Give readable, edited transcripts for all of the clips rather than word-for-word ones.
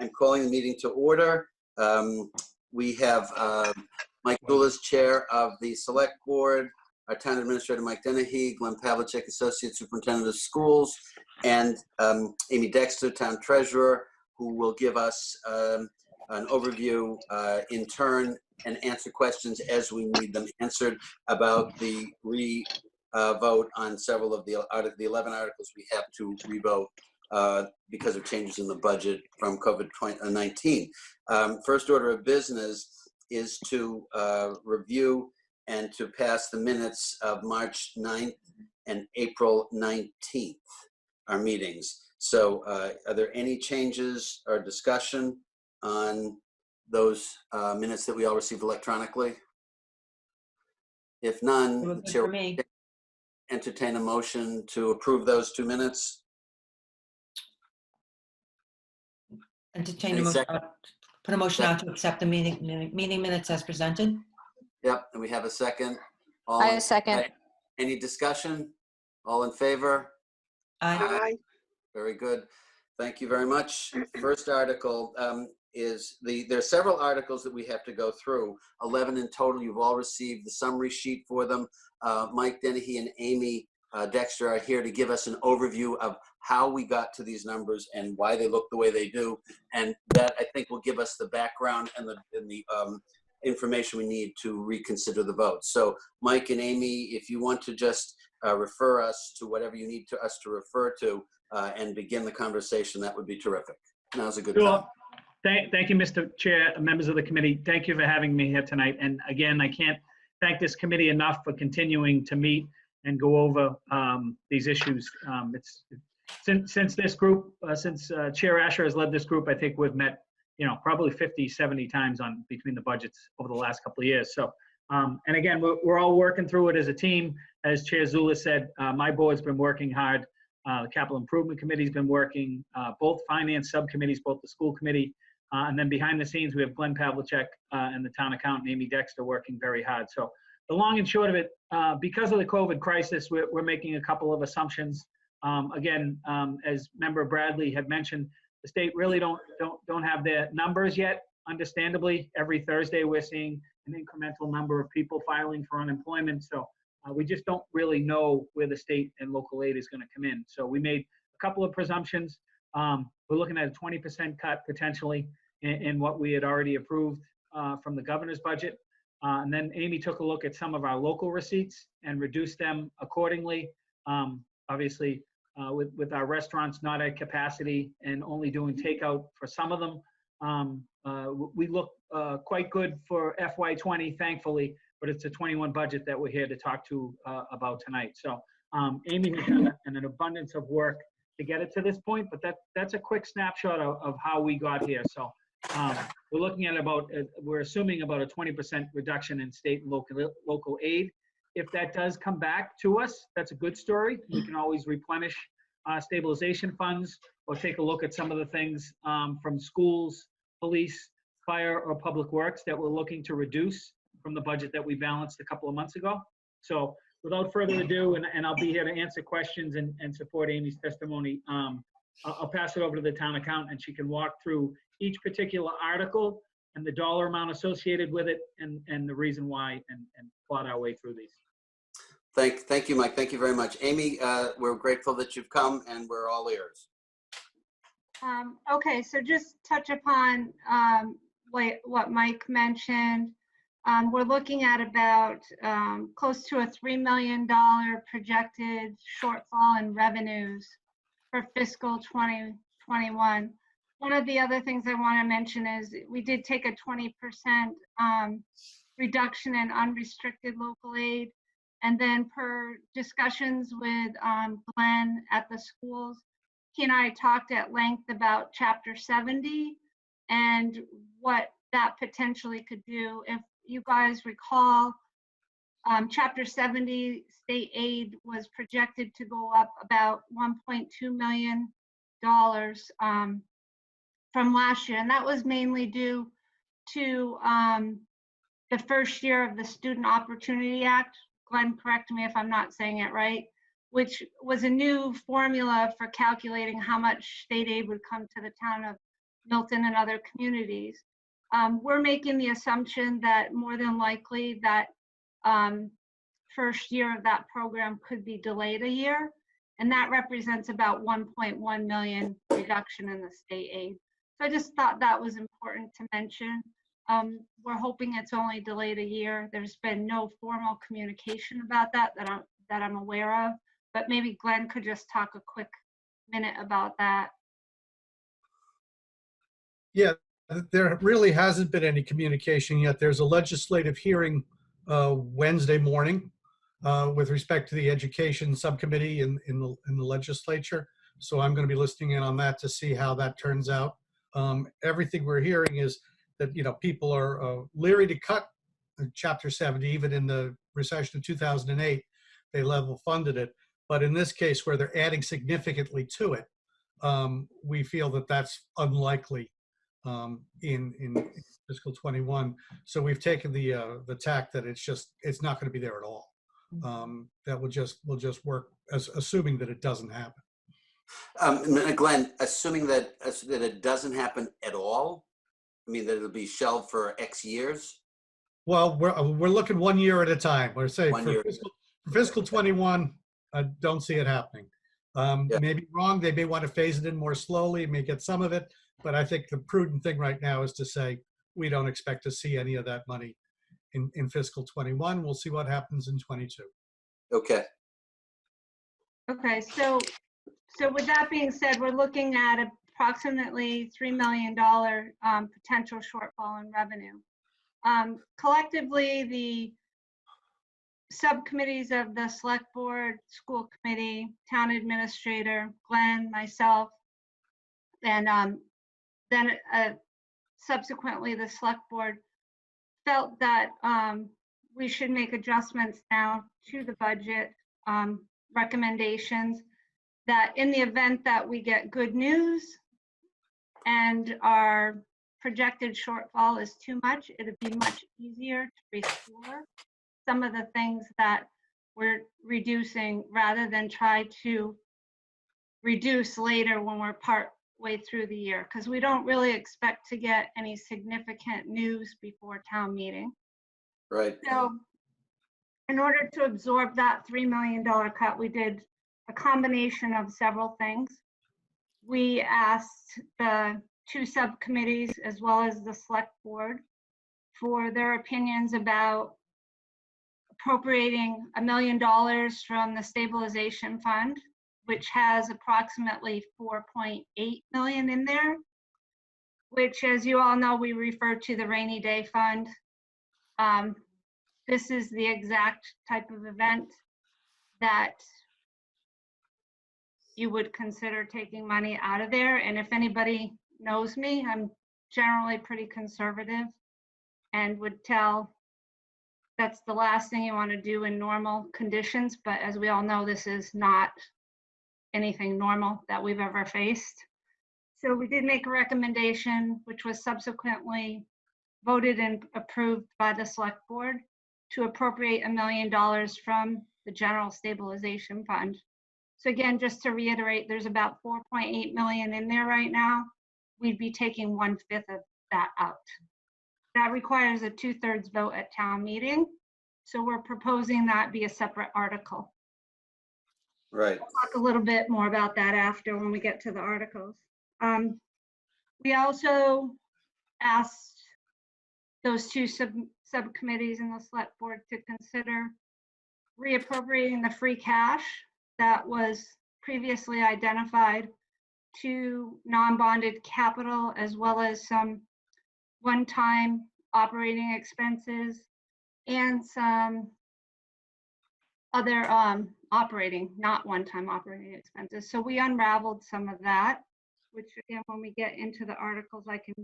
I'm calling the meeting to order. We have Mike Dula's chair of the Select Board, our Town Administrator Mike Dennehy, Glenn Pavlicek, Associate Superintendent of Schools, and Amy Dexter, Town Treasurer, who will give us an overview in turn and answer questions as we need them answered about the vote on several of the 11 articles we have to revote because of changes in the budget from COVID-19. First order of business is to review and to pass the minutes of March 9th and April 19th, our meetings. So are there any changes or discussion on those minutes that we all received electronically? If none, the chair will entertain a motion to approve those 2 minutes. Entertain a motion, put a motion out to accept the meeting minutes as presented. Yep, and we have a second. I second. Any discussion? All in favor? Aye. Very good. Thank you very much. First article is there are several articles that we have to go through, 11 in total. You've all received the summary sheet for them. Mike Dennehy and Amy Dexter are here to give us an overview of how we got to these numbers and why they look the way they do. And that, I think, will give us the background and the information we need to reconsider the vote. So Mike and Amy, if you want to just refer us to whatever you need us to refer to and begin the conversation, that would be terrific. Now's a good time. Thank you, Mr. Chair, members of the committee. Thank you for having me here tonight. And again, I can't thank this committee enough for continuing to meet and go over these issues. Since this group, since Chair Asher has led this group, I think we've met, probably 50, 70 times between the budgets over the last couple of years. So, and again, we're all working through it as a team. As Chair Zula said, my board's been working hard. The Capital Improvement Committee's been working, both finance subcommittees, both the school committee, and then behind the scenes, we have Glenn Pavlicek and the town accountant, Amy Dexter, working very hard. So the long and short of it, because of the COVID crisis, we're making a couple of assumptions. Again, as Member Bradley had mentioned, the state really don't have their numbers yet. Understandably, every Thursday we're seeing an incremental number of people filing for unemployment. So we just don't really know where the state and local aid is going to come in. So we made a couple of presumptions. We're looking at a 20% cut potentially in what we had already approved from the governor's budget. And then Amy took a look at some of our local receipts and reduced them accordingly. Obviously, with our restaurants not at capacity and only doing takeout for some of them, we look quite good for FY20, thankfully, but it's a 21 budget that we're here to talk to about tonight. So Amy has done an abundance of work to get it to this point, but that's a quick snapshot of how we got here. So we're looking at we're assuming about a 20% reduction in state and local aid. If that does come back to us, that's a good story. We can always replenish stabilization funds or take a look at some of the things from schools, police, fire, or public works that we're looking to reduce from the budget that we balanced a couple of months ago. So without further ado, and I'll be here to answer questions and support Amy's testimony, I'll pass it over to the town accountant and she can walk through each particular article and the dollar amount associated with it and the reason why and plot our way through these. Thank you, Mike. Thank you very much. Amy, we're grateful that you've come and we're all ears. Okay, so just touch upon what Mike mentioned. We're looking at about close to a $3 million projected shortfall in revenues for fiscal 2021. One of the other things I want to mention is we did take a 20% reduction in unrestricted local aid. And then per discussions with Glenn at the schools, he and I talked at length about Chapter 70 and what that potentially could do. If you guys recall, Chapter 70 state aid was projected to go up about $1.2 million from last year. And that was mainly due to the first year of the Student Opportunity Act. Glenn, correct me if I'm not saying it right, which was a new formula for calculating how much state aid would come to the town of Milton and other communities. We're making the assumption that more than likely that first year of that program could be delayed a year, and that represents about 1.1 million reduction in the state aid. So I just thought that was important to mention. We're hoping it's only delayed a year. There's been no formal communication about that I'm aware of, but maybe Glenn could just talk a quick minute about that. Yeah, there really hasn't been any communication yet. There's a legislative hearing Wednesday morning with respect to the education subcommittee in the legislature. So I'm going to be listening in on that to see how that turns out. Everything we're hearing is that, you know, people are leery to cut Chapter 70. Even in the recession of 2008, they level funded it. But in this case, where they're adding significantly to it, we feel that that's unlikely in fiscal 21. So we've taken the tack that it's not going to be there at all. That will just work as assuming that it doesn't happen. Glenn, assuming that it doesn't happen at all, I mean that it'll be shelved for X years. Well, we're looking 1 year at a time. We're saying for fiscal 21, I don't see it happening. Yeah. Maybe wrong. They may want to phase it in more slowly, may get some of it. But I think the prudent thing right now is to say we don't expect to see any of that money in fiscal 21. We'll see what happens in 22. Okay. Okay, so with that being said, we're looking at approximately $3 million potential shortfall in revenue. Collectively, the subcommittees of the select board, school committee, town administrator, Glenn, myself, and then subsequently the select board felt that we should make adjustments now to the budget recommendations, that in the event that we get good news and our projected shortfall is too much, it'd be much easier to restore some of the things that we're reducing rather than try to reduce later when we're part way through the year, because we don't really expect to get any significant news before town meeting. Right. So in order to absorb that $3 million cut, we did a combination of several things. We asked the two subcommittees as well as the select board for their opinions about appropriating $1 million from the stabilization fund, which has approximately 4.8 million in there, which, as you all know, we refer to the rainy day fund. This is the exact type of event that you would consider taking money out of there. And if anybody knows me, I'm generally pretty conservative and would tell that's the last thing you want to do in normal conditions. But as we all know, this is not anything normal that we've ever faced. So we did make a recommendation, which was subsequently voted and approved by the select board, to appropriate $1 million from the general stabilization fund. So again, just to reiterate, there's about 4.8 million in there right now. We'd be taking 1/5 of that out. That requires a 2/3 vote at town meeting. So we're proposing that be a separate article. Right. We'll talk a little bit more about that after when we get to the articles. We also asked those two subcommittees in the select board to consider reappropriating the free cash that was previously identified to non-bonded capital, as well as some one-time operating expenses and some other operating, not one-time operating expenses. So we unraveled some of that, which again, when we get into the articles, I can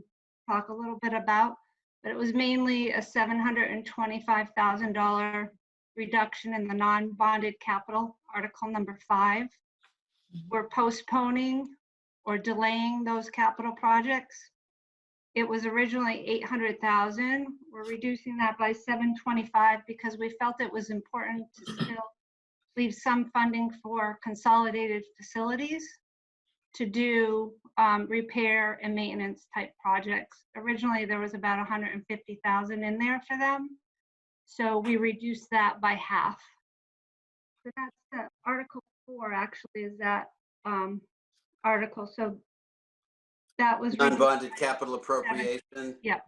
talk a little bit about, but it was mainly a $725,000 reduction in the non-bonded capital, article number 5. We're postponing or delaying those capital projects. It was originally 800,000. We're reducing that by 725 because we felt it was important to still leave some funding for consolidated facilities to do repair and maintenance type projects. Originally, there was about 150,000 in there for them. So we reduced that by half. So that's the Article 4 actually is that article. So that was reduced. Non-bonded capital appropriation. Yep.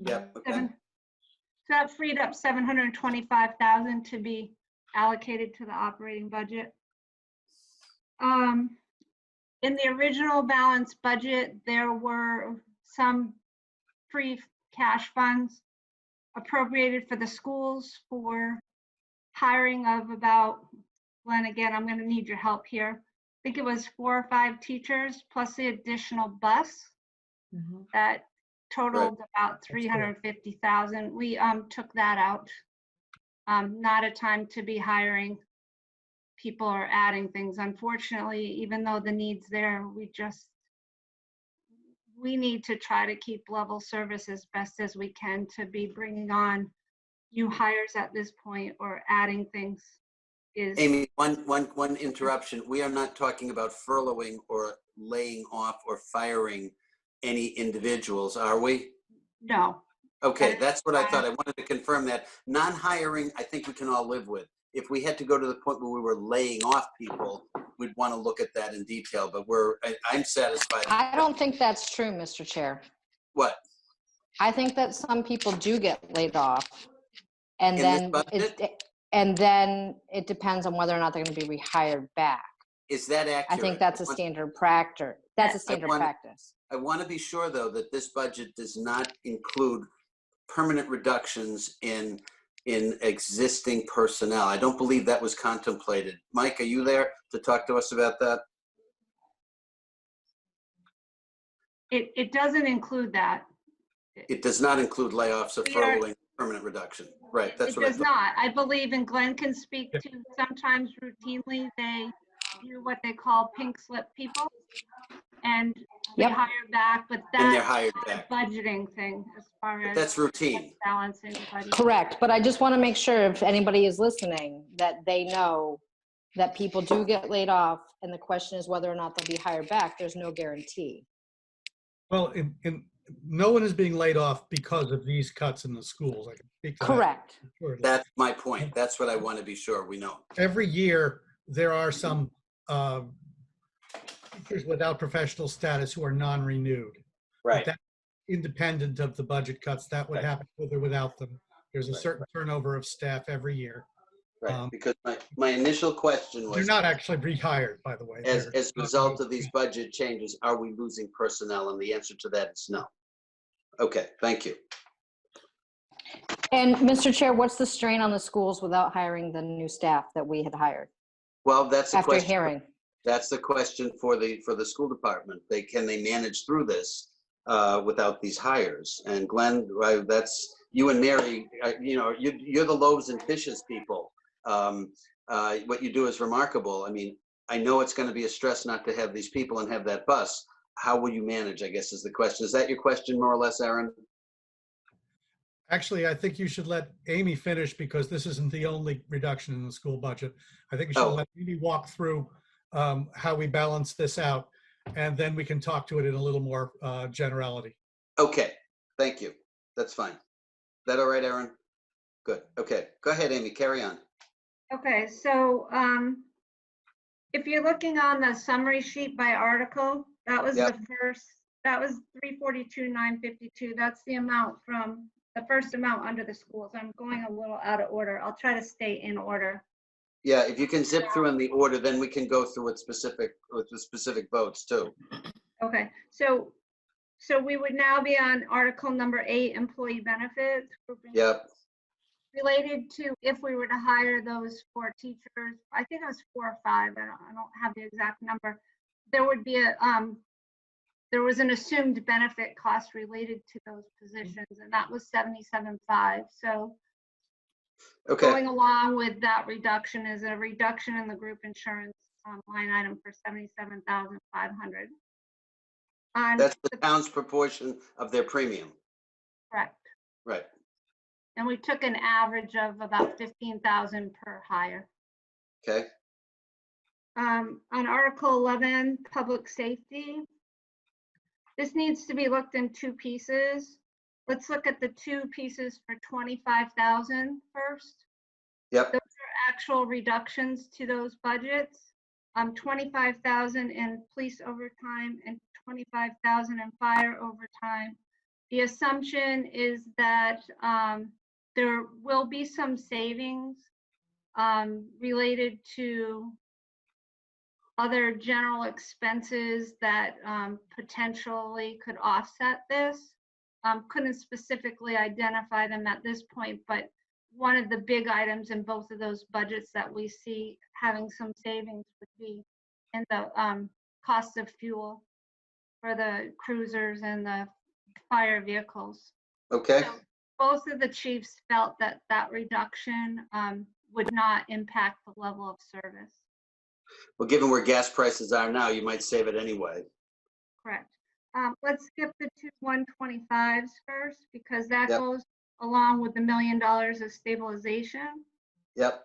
Yep, okay. So that freed up 725,000 to be allocated to the operating budget. In the original balanced budget, there were some free cash funds appropriated for the schools for hiring of about, Glenn, again, I'm going to need your help here. I think it was 4 or 5 teachers plus the additional bus that totaled about 350,000. We took that out. Not a time to be hiring people or adding things. Unfortunately, even though the need's there, we need to try to keep level service as best as we can. To be bringing on new hires at this point or adding things is. Amy, one interruption. We are not talking about furloughing or laying off or firing any individuals, are we? No. Okay, that's what I thought. I wanted to confirm that. Non-hiring, I think we can all live with. If we had to go to the point where we were laying off people, we'd want to look at that in detail, but I'm satisfied. I don't think that's true, Mr. Chair. What? I think that some people do get laid off, and In then this budget? it depends on whether or not they're going to be rehired back. Is that accurate? I think that's a standard practice. That's a standard practice. I want to be sure, though, that this budget does not include permanent reductions in existing personnel. I don't believe that was contemplated. Mike, are you there to talk to us about that? It doesn't include that. It does not include layoffs or furloughing, permanent reduction. Right, that's what I It does thought. not. I believe, and Glenn can speak to, sometimes routinely they do what they call pink slip people. And they hire back, but And they're that's hired a back. budgeting thing as far But as that's routine. balancing the budget. Correct, but I just want to make sure if anybody is listening that they know that people do get laid off, and the question is whether or not they'll be hired back. There's no guarantee. Well, no one is being laid off because of these cuts in the schools. I can speak to that. Correct. That's my point. That's what I want to be sure we know. Every year, there are some teachers without professional status who are non-renewed. But that's independent of the budget cuts. That would happen with or without them. There's a certain turnover of staff every year. Right, because my initial question They're was, not actually rehired, by the way. as They're a result of these budget changes, are we losing personnel? And the answer to that is no. Okay, thank you. And Mr. Chair, what's the strain on the schools without hiring the new staff that we had hired Well, that's the after question. hearing? That's the question for the school department. Can they manage through this without these hires? And Glenn, that's you and Mary. You're the loaves and fishes people. What you do is remarkable. I mean, I know it's going to be a stress not to have these people and have that bus. How will you manage, I guess, is the question. Is that your question, more or less, Aaron? Actually, I think you should let Amy finish because this isn't the only reduction in the school budget. I think we should let Amy walk through how we balance this out, and then we can talk to it in a little more generality. Okay, thank you. That's fine. That all right, Aaron? Good. Okay, go ahead, Amy. Carry on. Okay, so if you're looking on the summary sheet by article, that was the first, that was 342,952. That's the amount from the first amount under the schools. I'm going a little out of order. I'll try to stay in order. Yeah, if you can zip through in the order, then we can go through with the specific votes too. Okay, so we would now be on article number 8, employee benefits. Yep. Related to if we were to hire those 4 teachers, I think it was 4 or 5. I don't have the exact number. There would be there was an assumed benefit cost related to those positions, and that was 77.5. So Okay. going along with that reduction is a reduction in the group insurance line item for 77,500. That's the town's proportion of their premium. Correct. Right. And we took an average of about 15,000 per hire. Okay. On Article 11, public safety. This needs to be looked in two pieces. Let's look at the two pieces for 25,000 first. Yep. Those are actual reductions to those budgets. 25,000 in police overtime and 25,000 in fire overtime. The assumption is that there will be some savings related to other general expenses that potentially could offset this. Couldn't specifically identify them at this point, but one of the big items in both of those budgets that we see having some savings would be in the cost of fuel for the cruisers and the fire vehicles. Okay. So both of the chiefs felt that that reduction would not impact the level of service. Well, given where gas prices are now, you might save it anyway. Correct. Let's skip the two 125s first, because that Yep. goes along with the $1 million of stabilization. Yep.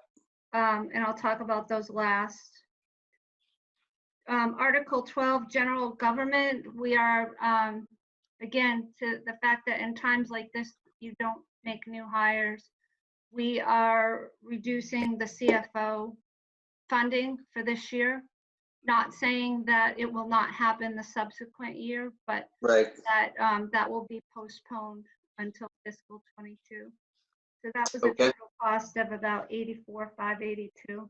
And I'll talk about those last. Article 12, general government. We are, again, to the fact that in times like this, you don't make new hires. We are reducing the CFO funding for this year. Not saying that it will not happen the subsequent year, but Right. that that will be postponed until fiscal 22. So that was Okay. a total cost of about 84,582.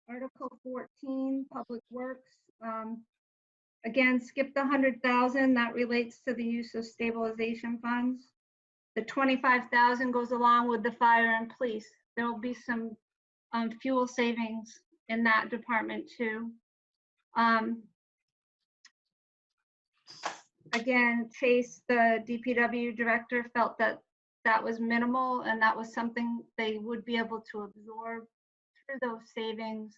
Article 14, Public Works. Again, skip the 100,000. That relates to the use of stabilization funds. The 25,000 goes along with the fire and police. There will be some fuel savings in that department too. Again, Chase, the DPW director, felt that that was minimal and that was something they would be able to absorb through those savings,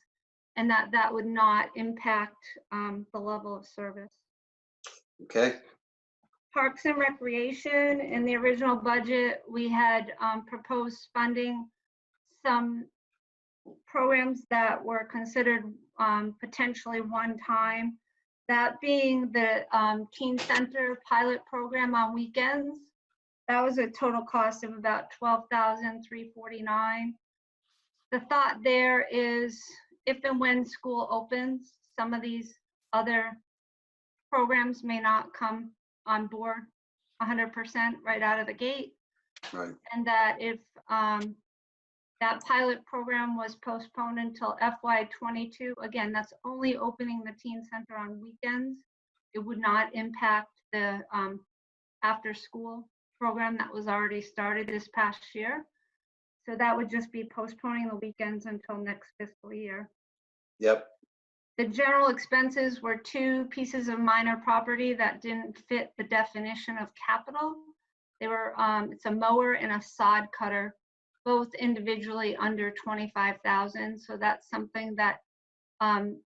and that that would not impact the level of service. Okay. Parks and Recreation, in the original budget, we had proposed funding some programs that were considered potentially one-time. That being the Teen Center pilot program on weekends. That was a total cost of about $12,349. The thought there is if and when school opens, some of these other programs may not come on board 100% right out of the gate. Right. And that if that pilot program was postponed until FY22, again, that's only opening the teen center on weekends. It would not impact the after school program that was already started this past year. So that would just be postponing the weekends until next fiscal year. Yep. The general expenses were two pieces of minor property that didn't fit the definition of capital. They were, it's a mower and a sod cutter, both individually under 25,000. So that's something that they're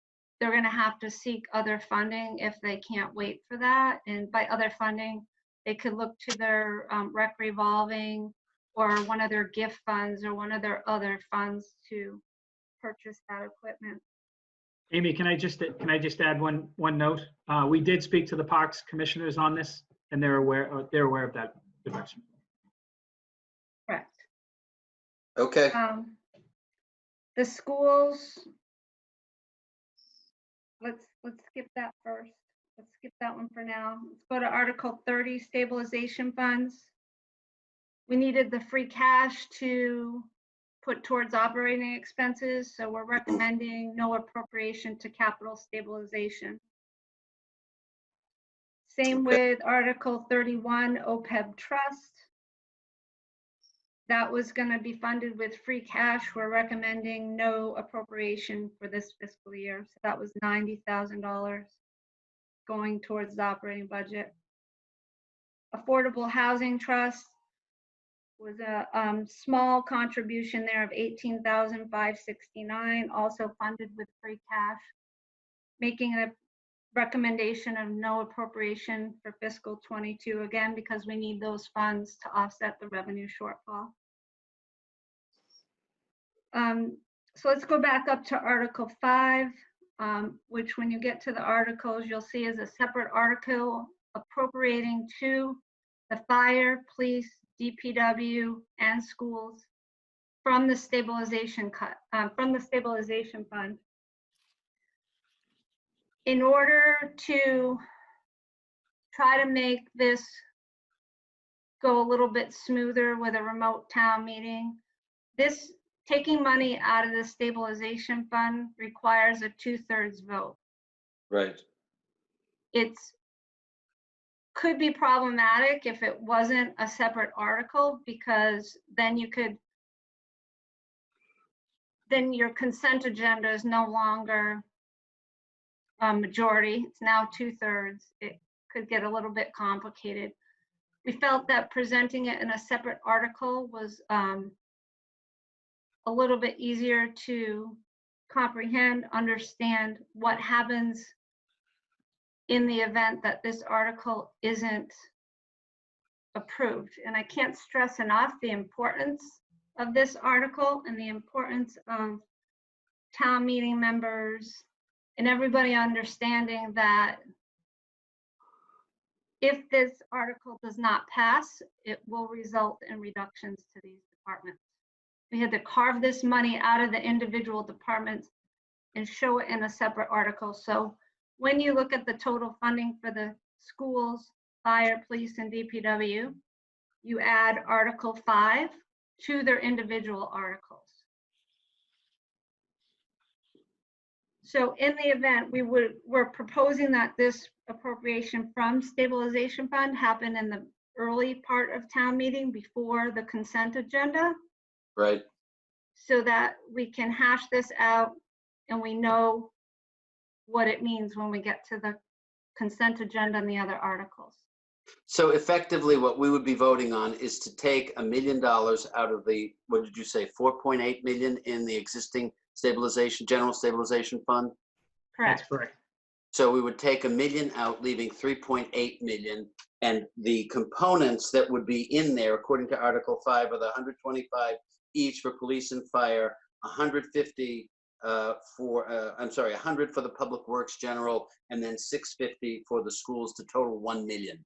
gonna have to seek other funding if they can't wait for that. And by other funding, they could look to their rec revolving or one of their gift funds or one of their other funds to purchase that equipment. Amy, can I just add one note? We did speak to the Parks commissioners on this, and they're aware of that direction. Correct. Okay. The schools, let's skip that first. Let's skip that one for now. Let's go to Article 30, stabilization funds. We needed the free cash to put towards operating expenses, so we're recommending no appropriation to capital stabilization. Same with Article 31, OPEB trust. That was going to be funded with free cash. We're recommending no appropriation for this fiscal year. So that was $90,000 going towards the operating budget. Affordable Housing Trust was a small contribution there of $18,569, also funded with free cash, making a recommendation of no appropriation for fiscal 22, again, because we need those funds to offset the revenue shortfall. So let's go back up to Article 5, which when you get to the articles, you'll see is a separate article appropriating to the fire, police, DPW, and schools from the stabilization fund. In order to try to make this go a little bit smoother with a remote town meeting, this taking money out of the stabilization fund requires a 2/3 vote. Right. It's could be problematic if it wasn't a separate article, because then your consent agenda is no longer a majority, it's now 2/3. It could get a little bit complicated. We felt that presenting it in a separate article was a little bit easier to comprehend, understand what happens in the event that this article isn't approved. And I can't stress enough the importance of this article and the importance of town meeting members and everybody understanding that if this article does not pass, it will result in reductions to these departments. We had to carve this money out of the individual departments and show it in a separate article. So when you look at the total funding for the schools, fire, police, and DPW, you add Article 5 to their individual articles. So in the event, we're proposing that this appropriation from stabilization fund happen in the early part of town meeting before the consent agenda, Right. so that we can hash this out and we know what it means when we get to the consent agenda and the other articles. So effectively, what we would be voting on is to take $1 million out of the, what did you say, 4.8 million in the existing stabilization, general stabilization fund? Correct. That's correct. So we would take $1 million out, leaving 3.8 million, and the components that would be in there, according to Article 5, are the 125 each for police and fire, 150 100 for the public works general, and then 650 for the schools, to total 1 million.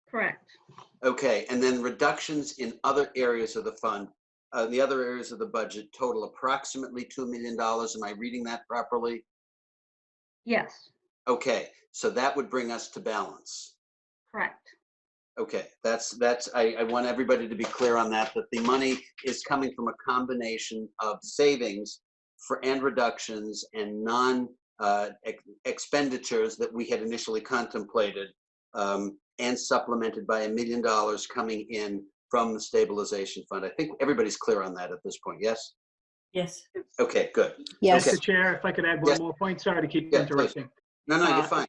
Correct. Okay, and then reductions in other areas of the fund, the other areas of the budget total approximately $2 million. Am I reading that properly? Yes, Okay, so that would bring us to balance. correct. Okay, I want everybody to be clear on that the money is coming from a combination of savings and reductions and expenditures that we had initially contemplated, and supplemented by $1 million coming in from the stabilization fund. I think everybody's clear on that at this point, yes? Yes. Okay, good. Yes. Okay. Mr. Chair, if I could add one Yes. more point, sorry to keep Yeah, interrupting. No, you're fine.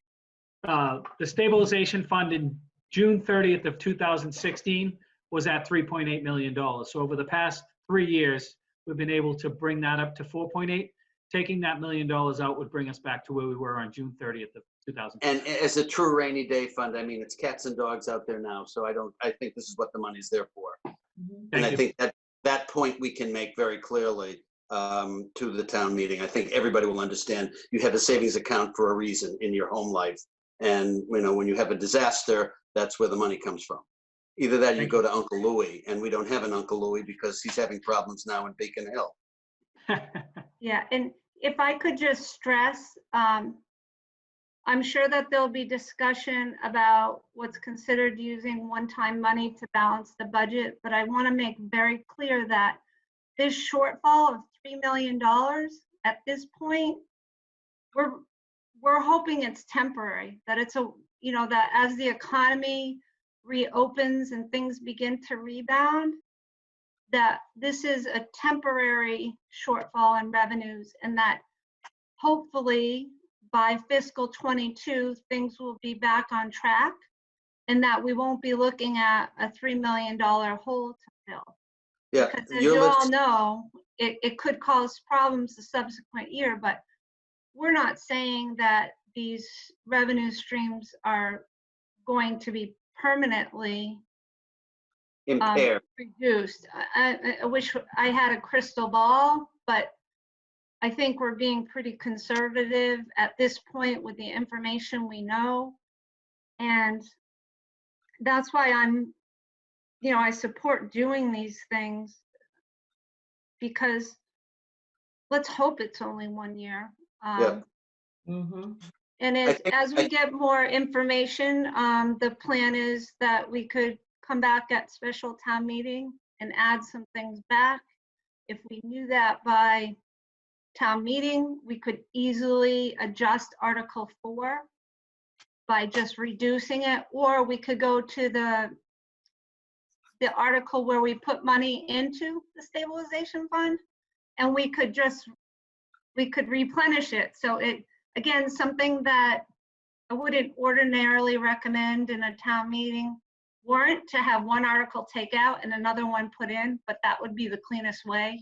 The stabilization fund in June 30th of 2016 was at $3.8 million. So over the past 3 years, we've been able to bring that up to 4.8. Taking that $1 million out would bring us back to where we were on June 30th of 2016. And as a true rainy day fund, I mean, it's cats and dogs out there now, so I think this is what the money's there for. And I think that point we can make very clearly to the town meeting. I think everybody will understand you have a savings account for a reason in your home life. And when you have a disaster, that's where the money comes from. Either that or you go to Uncle Louie, and we don't have an Uncle Louie because he's having problems now in Beacon Hill. Yeah, and if I could just stress, I'm sure that there'll be discussion about what's considered using one-time money to balance the budget, but I want to make very clear that this shortfall of $3 million at this point, we're hoping it's temporary, that it's that as the economy reopens and things begin to rebound, that this is a temporary shortfall in revenues, and that hopefully by fiscal 22, things will be back on track, and that we won't be looking at a $3 million hole to fill. Yeah, Because as you all know, it could cause problems the subsequent year, but we're not saying that these revenue streams are going to be permanently impaired. reduced. I wish I had a crystal ball, but I think we're being pretty conservative at this point with the information we know. And that's why I support doing these things, because let's hope it's only 1 year. Yeah. And I think- as we get more information, the plan is that we could come back at special town meeting and add some things back. If we knew that by town meeting, we could easily adjust Article 4 by just reducing it, or we could go to the article where we put money into the stabilization fund, and we could replenish it. So it, again, something that I wouldn't ordinarily recommend in a town meeting warrant, to have one article take out and another one put in, but that would be the cleanest way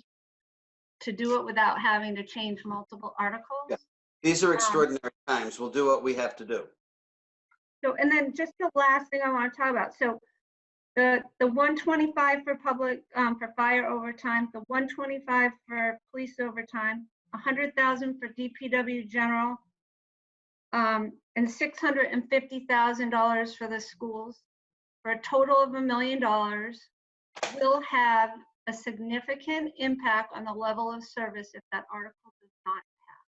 to do it without having to change multiple articles. Yeah. These are extraordinary times. We'll do what we have to do. So, and then just the last thing I want to talk about. So the 125 for public, for fire overtime, the 125 for police overtime, 100,000 for DPW general, and $650,000 for the schools, for a total of $1 million, will have a significant impact on the level of service if that article does not pass.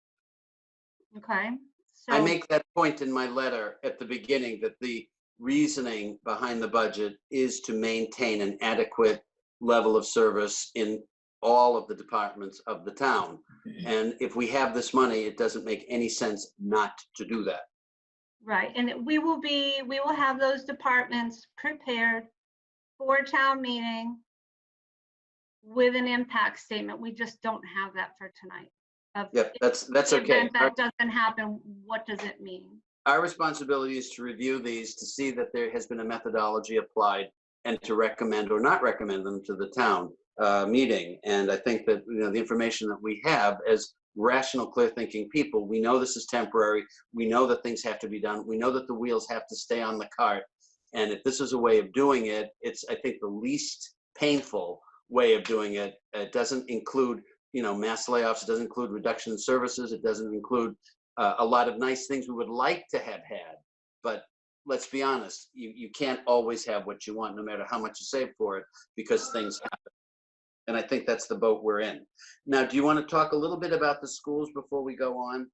Okay? So I make that point in my letter at the beginning, that the reasoning behind the budget is to maintain an adequate level of service in all of the departments of the town. And if we have this money, it doesn't make any sense not to do that. right, and we will have those departments prepared for town meeting with an impact statement. We just don't have that for tonight. Yep, that's In the okay. event that doesn't happen, what does it mean? Our responsibility is to review these, to see that there has been a methodology applied, and to recommend or not recommend them to the town meeting. And I think that, the information that we have as rational, clear-thinking people, we know this is temporary. We know that things have to be done. We know that the wheels have to stay on the cart. And if this is a way of doing it, it's, I think, the least painful way of doing it. It doesn't include, mass layoffs. It doesn't include reduction in services. It doesn't include a lot of nice things we would like to have had. But let's be honest, you can't always have what you want, no matter how much you save for it, because things happen. And I think that's the boat we're in. Now, do you want to talk a little bit about the schools before we go on?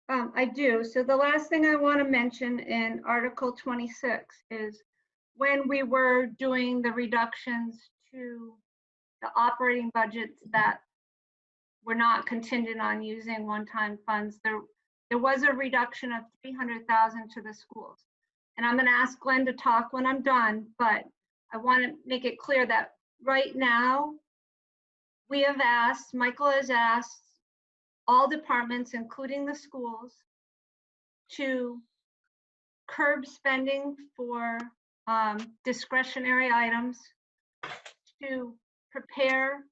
I do. So the last thing I want to mention in Article 26 is when we were doing the reductions to the operating budgets that were not contingent on using one-time funds, there was a reduction of $300,000 to the schools. And I'm going to ask Glenn to talk when I'm done, but I want to make it clear that right now, Michael has asked all departments, including the schools, to curb spending for discretionary items, to prepare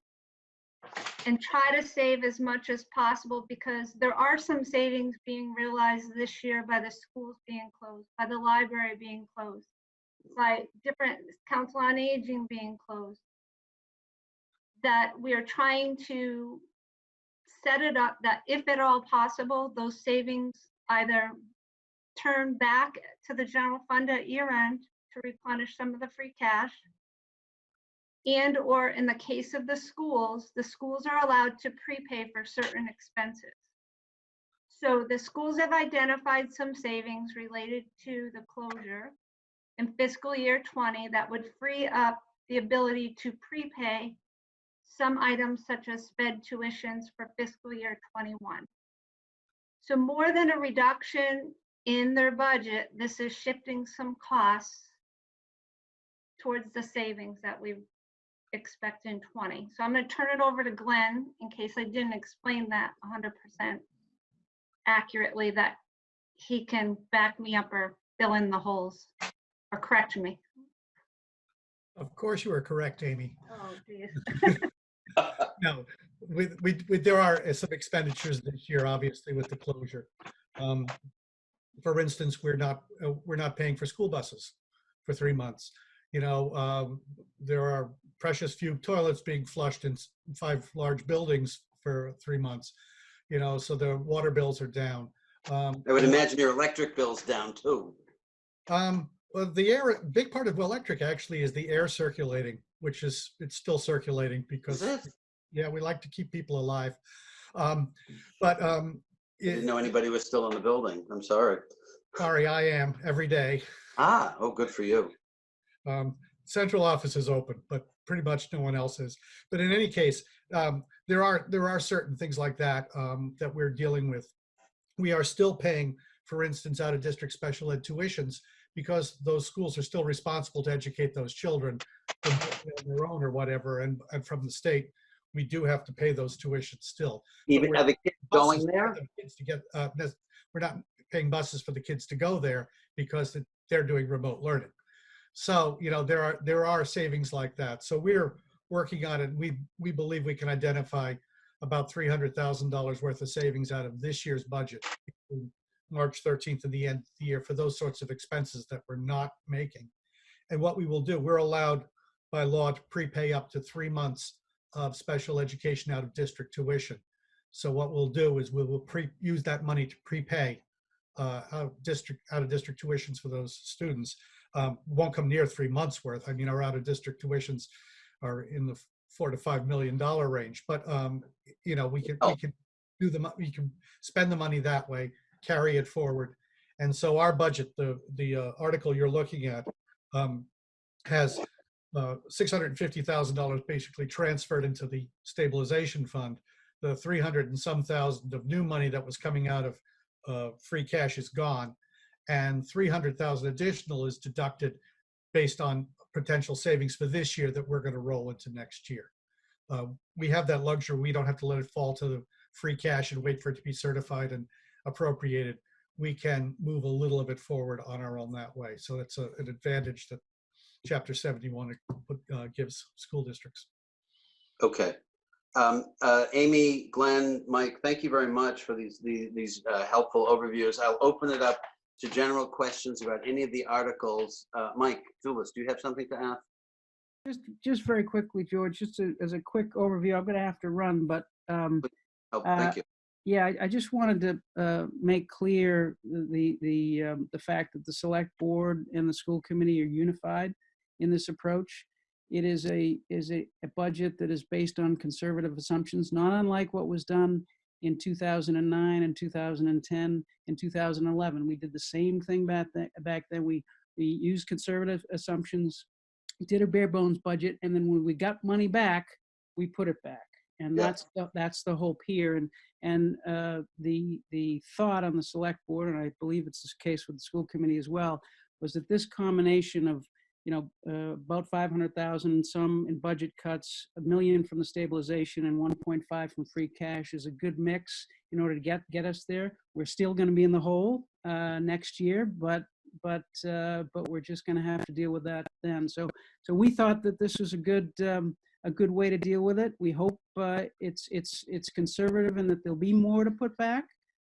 and try to save as much as possible, because there are some savings being realized this year by the schools being closed, by the library being closed, by different council on aging being closed, that we are trying to set it up that if at all possible, those savings either turn back to the general fund at year end to replenish some of the free cash, and or in the case of the schools are allowed to prepay for certain expenses. So the schools have identified some savings related to the closure in fiscal year 20 that would free up the ability to prepay some items such as sped tuitions for fiscal year 21. So more than a reduction in their budget, this is shifting some costs towards the savings that we expect in 20. So I'm going to turn it over to Glenn in case I didn't explain that 100% accurately, that he can back me up or fill in the holes or correct me. Of course you are correct, Amy. Oh, geez. No, there are some expenditures this year, obviously, with the closure. For instance, we're not paying for school buses for 3 months. There are precious few toilets being flushed in 5 large buildings for 3 months. so the water bills are down. I would imagine your electric bill's down too. Well, big part of electric actually is the air circulating, it's still circulating because, Is it? yeah, we like to keep people alive. I didn't know anybody was still in the building. I'm sorry. Sorry, I am every day. Oh, good for you. Central office is open, but pretty much no one else is. But in any case, there are certain things like that that we're dealing with. We are still paying, for instance, out of district special ed tuitions because those schools are still responsible to educate those children on their own or whatever. And from the state, we do have to pay those tuitions still. Even are the kids going there? We're not paying buses for the kids to go there because they're doing remote learning. So, there are savings like that. So we're working on it. We believe we can identify about $300,000 worth of savings out of this year's budget between March 13th and the end of the year for those sorts of expenses that we're not making. And what we will do, we're allowed by law to prepay up to 3 months of special education out of district tuition. So what we'll do is we will use that money to prepay out of district tuitions for those students. Won't come near 3 months worth. I mean, our out of district tuitions are in the $4 to $5 million range, but we can spend the money that way, carry it forward. And so our budget, the article you're looking at, has $650,000 basically transferred into the stabilization fund. The 300 and some thousand of new money that was coming out of free cash is gone, and 300,000 additional is deducted based on potential savings for this year that we're going to roll into next year. We have that luxury. We don't have to let it fall to the free cash and wait for it to be certified and appropriated. We can move a little of it forward on our own that way. So it's an advantage that Chapter 71 gives school districts. Okay. Amy, Glenn, Mike, thank you very much for these helpful overviews. I'll open it up to general questions about any of the articles. Mike Dulis, do you have something to ask? Just very quickly, George, just as a quick overview, I'm going to have to run, but Thank you. yeah, I just wanted to make clear the fact that the select board and the school committee are unified in this approach. It is a budget that is based on conservative assumptions, not unlike what was done in 2009 and 2010 and 2011. We did the same thing back then. We used conservative assumptions, did a bare bones budget, and then when we got money back, we put it back. And that's the hope here. And the thought on the select board, and I believe it's the case with the school committee as well, was that this combination of about 500,000 some in budget cuts, $1 million from the stabilization and 1.5 from free cash is a good mix in order to get us there. We're still going to be in the hole next year, but we're just going to have to deal with that then. So we thought that this was a good way to deal with it. We hope it's conservative and that there'll be more to put back,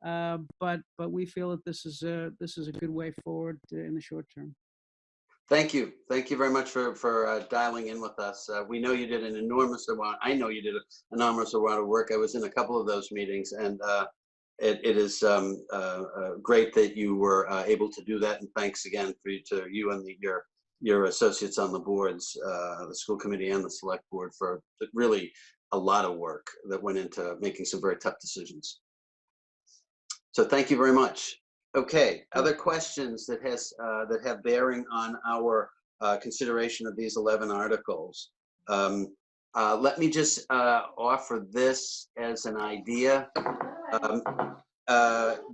but we feel that this is a good way forward in the short term. Thank you. Thank you very much for dialing in with us. We know you did an enormous amount. I know you did an enormous amount of work. I was in a couple of those meetings, and it is great that you were able to do that. And thanks again to you and your associates on the boards, the school committee and the select board, for really a lot of work that went into making some very tough decisions. So thank you very much. Okay, other questions that have bearing on our consideration of these 11 articles. Let me just offer this as an idea.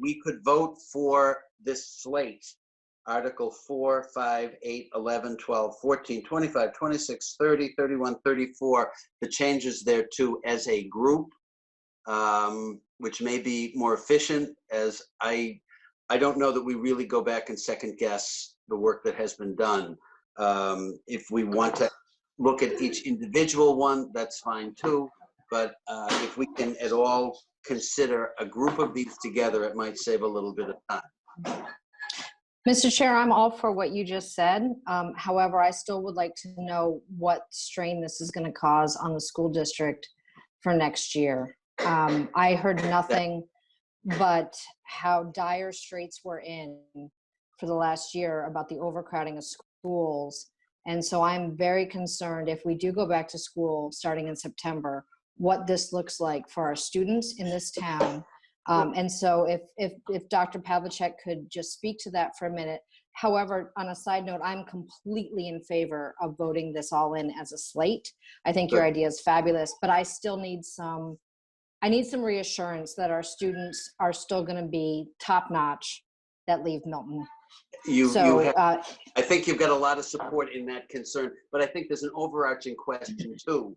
We could vote for this slate: Article 4, 5, 8, 11, 12, 14, 25, 26, 30, 31, 34, the changes thereto as a group, which may be more efficient, as I don't know that we really go back and second guess the work that has been done. If we want to look at each individual one, that's fine too. But if we can at all consider a group of these together, it might save a little bit of time. Mr. Chair, I'm all for what you just said. However, I still would like to know what strain this is going to cause on the school district for next year. I heard nothing but how dire straits we're in for the last year about the overcrowding of schools. And so I'm very concerned if we do go back to school starting in September, what this looks like for our students in this town. And so if Dr. Pavlicek could just speak to that for a minute. However, on a side note, I'm completely in favor of voting this all in as a slate. I think your idea is fabulous, but I still need some reassurance that our students are still going to be top notch that leave Milton. I think you've got a lot of support in that concern, but I think there's an overarching question too.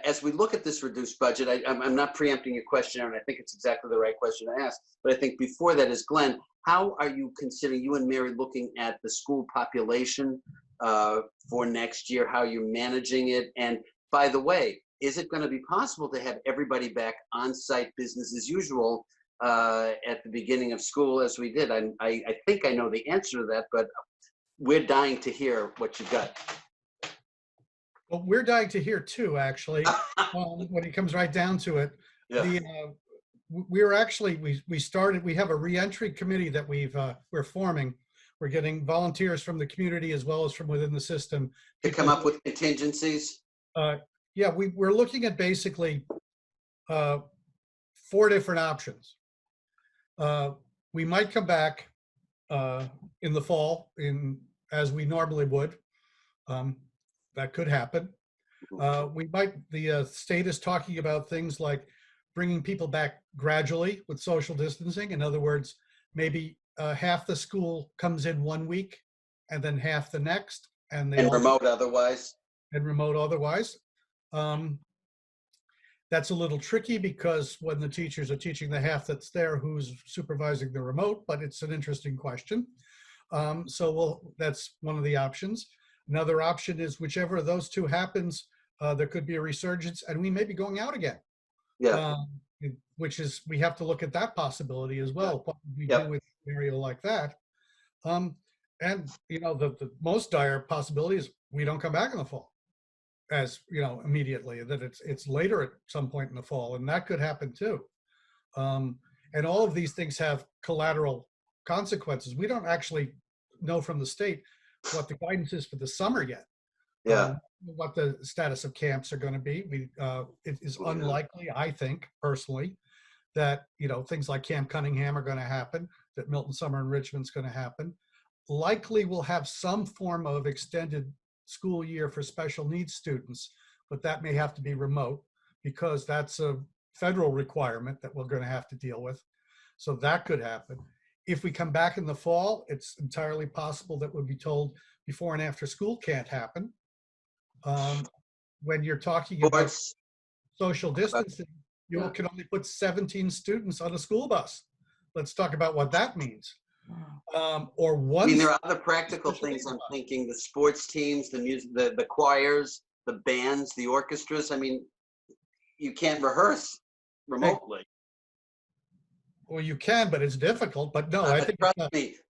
As we look at this reduced budget, I'm not preempting your question, Aaron. I think it's exactly the right question to ask. But I think before that is, Glenn, how are you considering, you and Mary, looking at the school population for next year? How are you managing it? And by the way, is it going to be possible to have everybody back on site business as usual at the beginning of school as we did? I think I know the answer to that, but we're dying to hear what you've got. Well, we're dying to hear too, actually, when it comes right down to it. Yeah. We have a reentry committee that we're forming. We're getting volunteers from the community as well as from within the system. To come up with contingencies? Yeah, we're looking at basically 4 different options. We might come back in the fall as we normally would. That could happen. The state is talking about things like bringing people back gradually with social distancing. In other words, maybe half the school comes in 1 week and then half the next. And remote otherwise. That's a little tricky because when the teachers are teaching the half that's there, who's supervising the remote, but it's an interesting question. That's one of the options. Another option is whichever of those two happens, there could be a resurgence and we may be going out again. Yeah. Which is, we have to look at that possibility as well. What would we do with a scenario like that? And the most dire possibility is we don't come back in the fall, as immediately, that it's later at some point in the fall, and that could happen too. And all of these things have collateral consequences. We don't actually know from the state what the guidance is for the summer yet. What the status of camps are going to be. It is unlikely, I think personally, that things like Camp Cunningham are going to happen, that Milton Summer Enrichment is going to happen. Likely we'll have some form of extended school year for special needs students, but that may have to be remote because that's a federal requirement that we're going to have to deal with. So that could happen. If we come back in the fall, it's entirely possible that we'll be told before and after school can't happen. When you're talking about social distancing, you can only put 17 students on a school bus. Let's talk about what that means. Or one. There are other practical things I'm thinking: the sports teams, the music, the choirs, the bands, the orchestras. You can't rehearse remotely. Well, you can, but it's difficult. But no, I think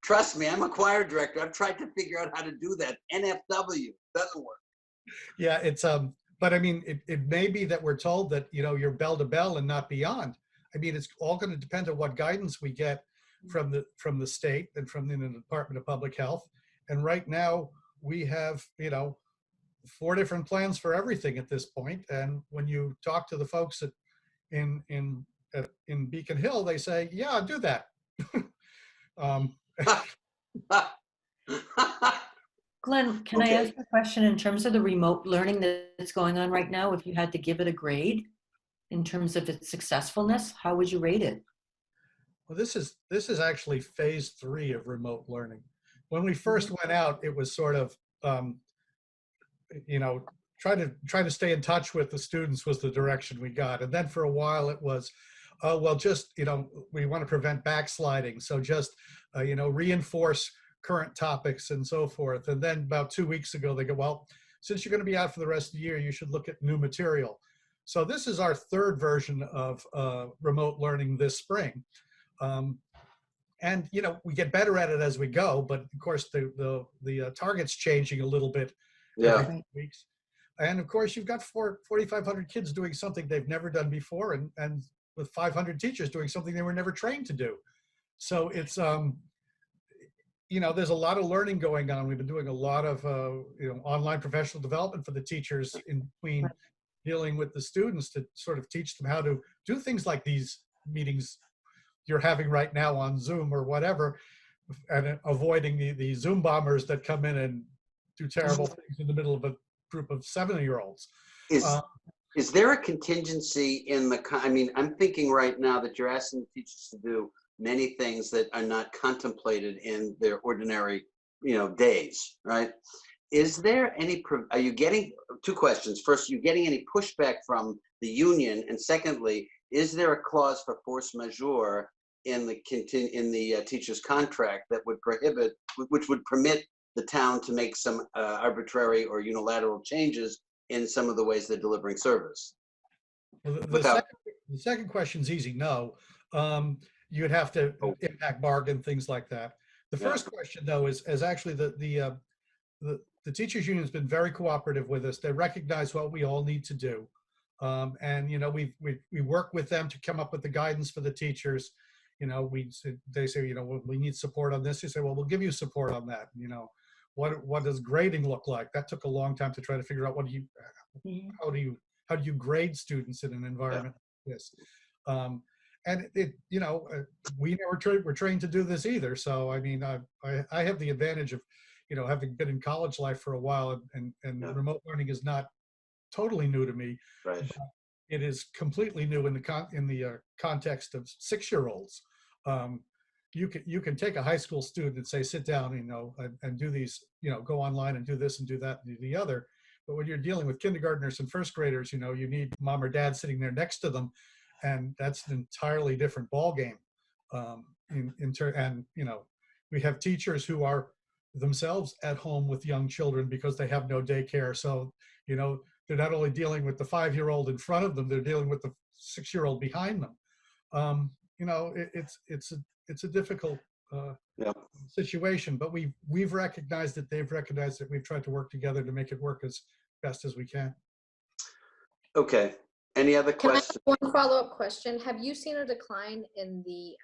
trust me. I'm a choir director. I've tried to figure out how to do that. NFW doesn't work. Yeah, it's but it may be that we're told that you're bell to bell and not beyond. It's all going to depend on what guidance we get from the state and from the Department of Public Health. And right now we have 4 different plans for everything at this point. And when you talk to the folks in Beacon Hill, they say, yeah, do that. Glenn, can I ask a question in terms of the remote learning that's going on right now? If you had to give it a grade in terms of its successfulness, how would you rate it? Well, this is actually phase 3 of remote learning. When we first went out, it was sort of, try to stay in touch with the students was the direction we got. And then for a while it was, we want to prevent backsliding. So just, reinforce current topics and so forth. And then about 2 weeks ago, they go, well, since you're going to be out for the rest of the year, you should look at new material. So this is our 3rd version of remote learning this spring. And we get better at it as we go, but of course the target's changing a little bit every 2 weeks. And of course, you've got 4,500 kids doing something they've never done before, and with 500 teachers doing something they were never trained to do. So it's, you know, there's a lot of learning going on. We've been doing a lot of, you know, online professional development for the teachers in between dealing with the students to sort of teach them how to do things like these meetings you're having right now on Zoom or whatever, and avoiding the Zoom bombers that come in and do terrible things in the middle of a group of 70-year-olds. Is there a contingency in the, I mean, I'm thinking right now that you're asking the teachers to do many things that are not contemplated in their ordinary, you know, days, right? Is there any, are you getting, two questions. First, are you getting any pushback from the union? And secondly, is there a clause for force majeure in the teacher's contract that would prohibit, which would permit the town to make some arbitrary or unilateral changes in some of the ways they're delivering service? Well, the second question is easy, no. You'd have to impact bargain, things like that. The first question, though, is actually the teachers union has been very cooperative with us. They recognize what we all need to do. And, you know, we work with them to come up with the guidance for the teachers. You know, they say, you know, we need support on this. You say, well, we'll give you support on that. You know, what does grading look like? That took a long time to try to figure out how do you grade students in an environment like this. And it, you know, we never were trained to do this either. So, I mean, I have the advantage of, you know, having been in college life for a while, and remote learning is not totally new to me. Right. It is completely new in the context of 6-year-olds. You can take a high school student and say, sit down, you know, and do these, you know, go online and do this and do that and do the other. But when you're dealing with kindergartners and first graders, you know, you need mom or dad sitting there next to them, and that's an entirely different ballgame. And you know, we have teachers who are themselves at home with young children because they have no daycare. So, you know, they're not only dealing with the 5-year-old in front of them, they're dealing with the 6-year-old behind them. You know, it's a difficult situation, but we've recognized it. They've recognized it. We've tried to work together to make it work as best as we can. Okay. Any other Can I questions? have one follow-up question? Have you seen a decline in the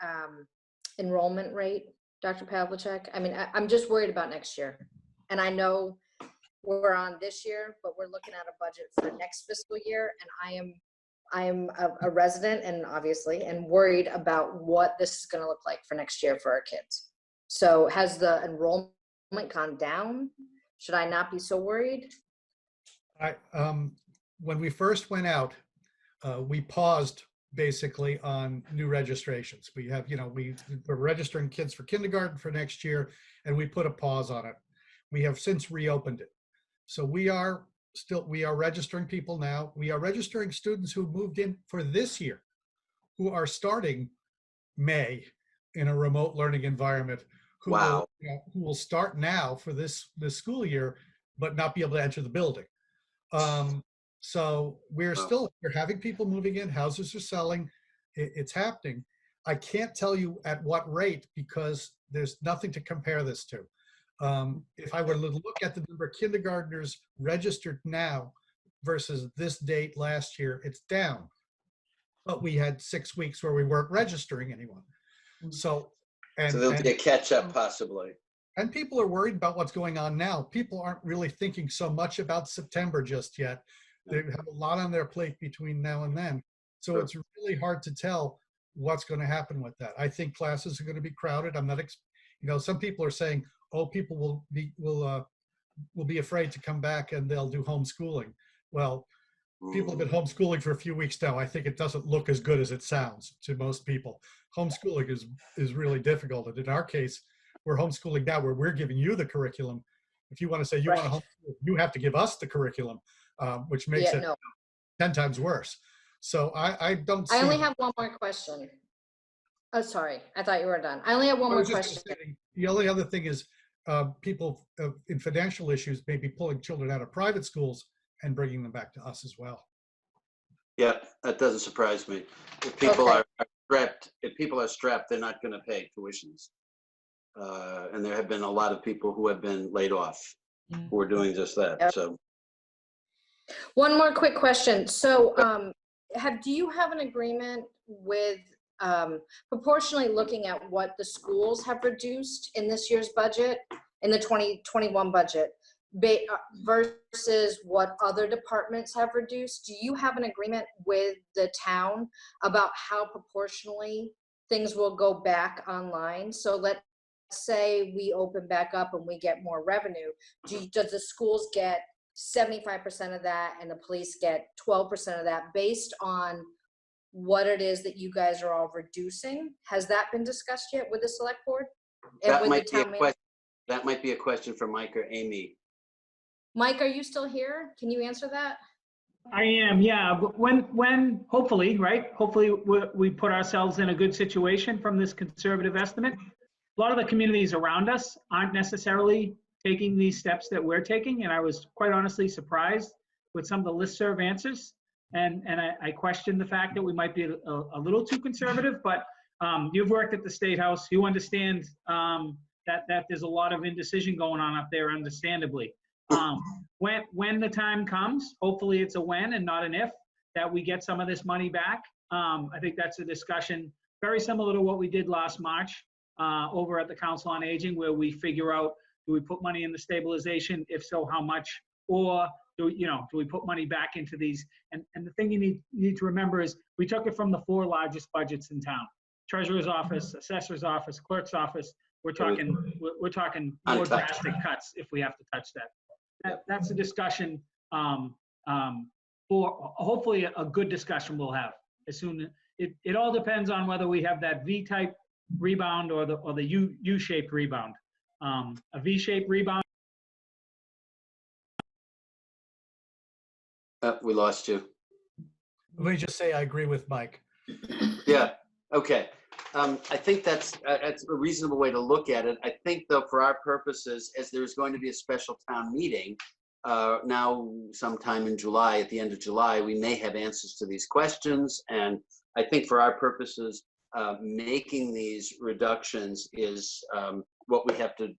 enrollment rate, Dr. Pavlicek? I mean, I'm just worried about next year. And I know we're on this year, but we're looking at a budget for next fiscal year. And I am a resident and obviously, and worried about what this is going to look like for next year for our kids. So has the enrollment gone down? Should I not be so worried? When we first went out, we paused basically on new registrations. We have, you know, we're registering kids for kindergarten for next year, and we put a pause on it. We have since reopened it. So we are registering people now. We are registering students who moved in for this year, who are starting May in a remote learning environment, who will start now for this school year, but not be able to enter the building. So we're having people moving in, houses are selling, it's happening. I can't tell you at what rate because there's nothing to compare this to. If I were to look at the number of kindergartners registered now versus this date last year, it's down. But we had 6 weeks where we weren't registering anyone. So there'll be a catch up possibly. And people are worried about what's going on now. People aren't really thinking so much about September just yet. They have a lot on their plate between now and then. So it's really hard to tell what's going to happen with that. I think classes are going to be crowded. I'm not, you know, some people are saying, oh, people will be afraid to come back and they'll do homeschooling. Well, people have been homeschooling for a few weeks now. I think it doesn't look as good as it sounds to most people. Homeschooling is really difficult. And in our case, we're homeschooling now where we're giving you the curriculum. If you want to say you want to homeschool, you have to give us the curriculum, which makes it 10 times worse. So I don't see. I only have one more question. Oh, sorry. I thought you were done. I only have one more question. The only other thing is people in financial issues may be pulling children out of private schools and bringing them back to us as well. Yeah, that doesn't surprise me. If people are strapped, they're not going to pay tuitions. And there have been a lot of people who have been laid off who are doing just that. So, One more quick question. So do you have an agreement with proportionally looking at what the schools have reduced in this year's budget, in the 2021 budget, versus what other departments have reduced? Do you have an agreement with the town about how proportionally things will go back online? So let's say we open back up and we get more revenue. Does the schools get 75% of that and the police get 12% of that based on what it is that you guys are all reducing? Has that been discussed yet with the select board? And That with might the be a town question. That might be a question for Mike or Amy. Mike, are you still here? Can you answer that? I am, yeah. But when hopefully, right? Hopefully we put ourselves in a good situation from this conservative estimate. A lot of the communities around us aren't necessarily taking these steps that we're taking, and I was quite honestly surprised with some of the listserv answers. And I questioned the fact that we might be a little too conservative, but you've worked at the State House. You understand that there's a lot of indecision going on up there, understandably. When the time comes, hopefully it's a when and not an if, that we get some of this money back. I think that's a discussion very similar to what we did last March over at the Council on Aging, where we figure out, do we put money in the stabilization? If so, how much? Or do we put money back into these? And the thing you need to remember is we took it from the 4 largest budgets in town: Treasurer's office, Assessor's office, Clerk's office. We're talking more drastic cuts if we have to touch that. That's a discussion for hopefully a good discussion we'll have as soon. It all depends on whether we have that V-type rebound or the U-shaped rebound. A V-shaped rebound. We lost you. Let me just say I agree with Mike. Yeah. Okay. I think that's a reasonable way to look at it. I think, though, for our purposes, as there's going to be a special town meeting now sometime in July, at the end of July, we may have answers to these questions. And I think for our purposes, making these reductions is what we have to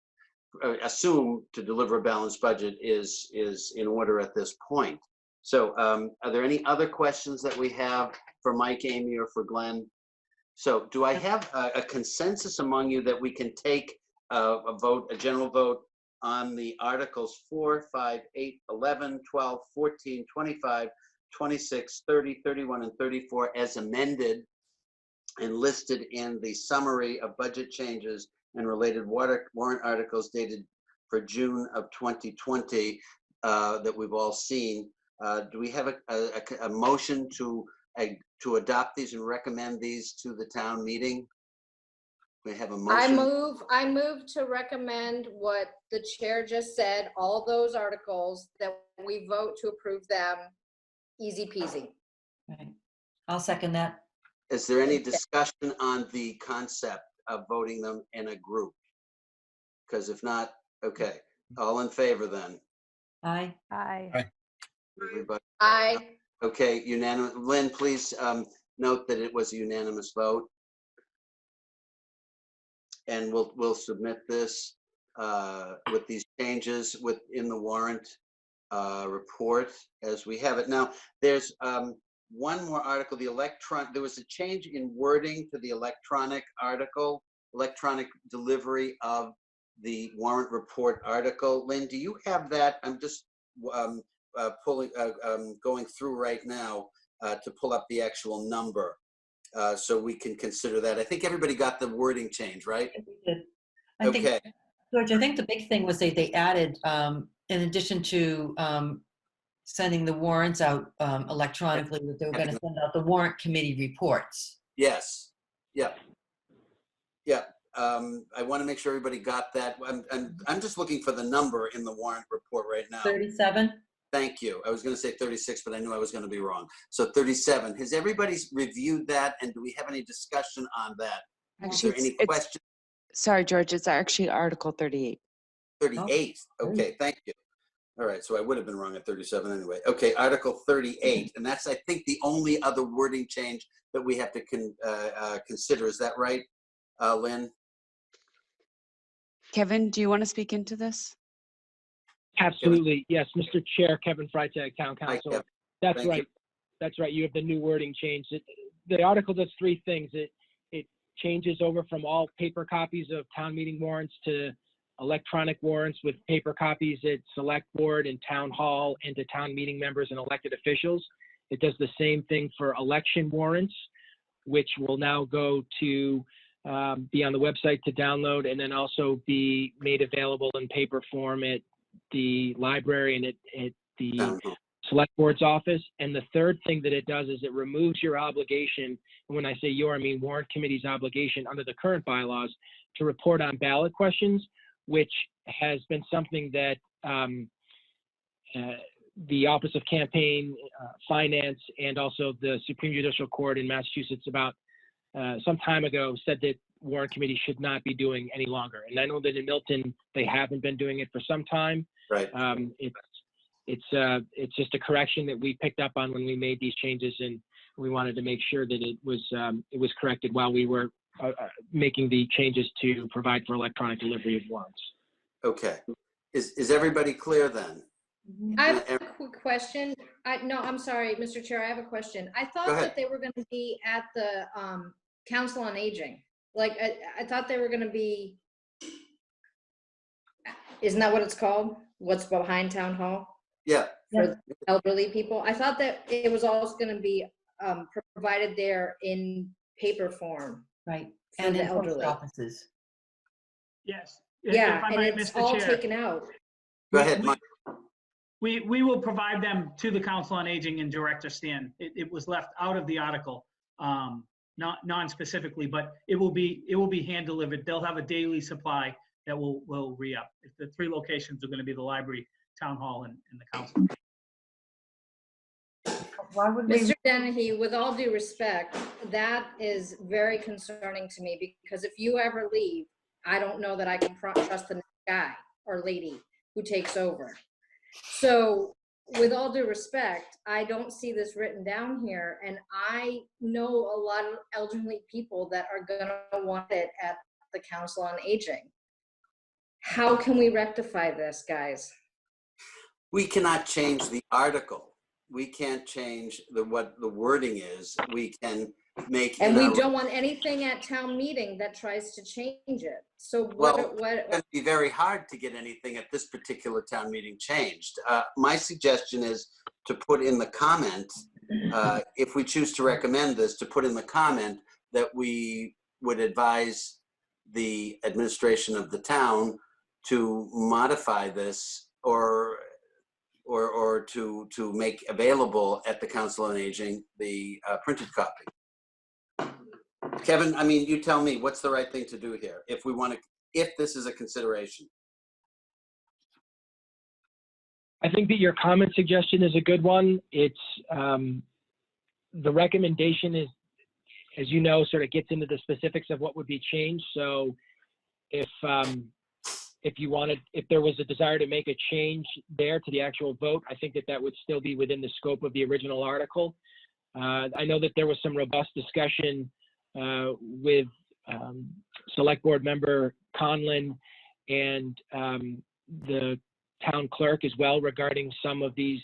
assume to deliver a balanced budget is in order at this point. So are there any other questions that we have for Mike, Amy, or for Glenn? So do I have a consensus among you that we can take a general vote on the Articles 4, 5, 8, 11, 12, 14, 25, 26, 30, 31, and 34 as amended and listed in the summary of budget changes and related warrant articles dated for June of 2020 that we've all seen? Do we have a motion to adopt these and recommend these to the town meeting? We have a motion. I move to recommend what the chair just said, all those articles, that we vote to approve them, easy peasy. Right. I'll second that. Is there any discussion on the concept of voting them in a group? Because if not, okay. All in favor then? Aye. Aye. Everybody? Aye. Okay, unanimous. Lynn, please note that it was a unanimous vote. And we'll submit this with these changes within the warrant report as we have it. Now, there's one more article, there was a change in wording to the electronic article, electronic delivery of the warrant report article. Lynn, do you have that? I'm just going through right now to pull up the actual number so we can consider that. I think everybody got the wording change, right? I think, Okay. George, I think the big thing was they added, in addition to sending the warrants out electronically, that they were going to send out the warrant committee reports. Yes. Yep. Yep. I want to make sure everybody got that. I'm just looking for the number in the warrant report right now. 37? Thank you. I was going to say 36, but I knew I was going to be wrong. So 37. Has everybody reviewed that? And do we have any discussion on that? Actually, Is there any questions? Sorry, George, it's actually Article 38. 38. Okay, thank you. All right, so I would have been wrong at 37 anyway. Okay, Article 38, and that's, I think, the only other wording change that we have to consider. Is that right, Lynn? Kevin, do you want to speak into this? Absolutely. Yes, Mr. Chair, Kevin Freitag, Town Hi, Council. Kevin. That's Thank right. you. That's right. You have the new wording changed. The article does three things. It changes over from all paper copies of town meeting warrants to electronic warrants with paper copies at select board and town hall and to town meeting members and elected officials. It does the same thing for election warrants, which will now go to be on the website to download and then also be made available in paper form at the library and at the select board's office. And the third thing that it does is it removes your obligation, and when I say your, I mean Warrant Committee's obligation under the current bylaws to report on ballot questions, which has been something that the Office of Campaign Finance and also the Supreme Judicial Court in Massachusetts about some time ago said that Warrant Committee should not be doing any longer. And I know that in Milton, they haven't been doing it for some time. Right. It's just a correction that we picked up on when we made these changes, and we wanted to make sure that it was corrected while we were making the changes to provide for electronic delivery of warrants. Okay. Is everybody clear then? I have a quick question. No, I'm sorry, Mr. Chair, I have a question. I thought that they were going to be at the Council on Aging. Like, I thought they were going to be, isn't that what it's called? What's behind Town Hall? Yeah. For elderly people? I thought that it was also going to be provided there in paper form. Right. For And the in post elderly. offices. Yes. Yeah, If I and might, it's Mr. all Chair. taken out. Go ahead, Mike. We will provide them to the Council on Aging and Director Stan. It was left out of the article, not non-specifically, but it will be hand delivered. They'll have a daily supply that will re-up. The three locations are going to be the library, town hall, and the council. Why would we? Mr. Dennehy, with all due respect, that is very concerning to me because if you ever leave, I don't know that I can trust the next guy or lady who takes over. So with all due respect, I don't see this written down here, and I know a lot of elderly people that are gonna want it at the Council on Aging. How can we rectify this, guys? We cannot change the article. We can't change what the wording is. We can make. And we don't want anything at town meeting that tries to change it. So It's going to be very hard to get anything at this particular town meeting changed. My suggestion is to put in the comment, if we choose to recommend this, to put in the comment that we would advise the administration of the town to modify this or to make available at the Council on Aging the printed copy. Kevin, I mean, you tell me what's the right thing to do here if this is a consideration. I think that your comment suggestion is a good one. It's the recommendation is, as you know, sort of gets into the specifics of what would be changed. So if there was a desire to make a change there to the actual vote, I think that would still be within the scope of the original article. I know that there was some robust discussion with Select Board Member Conlon and the town clerk as well regarding some of these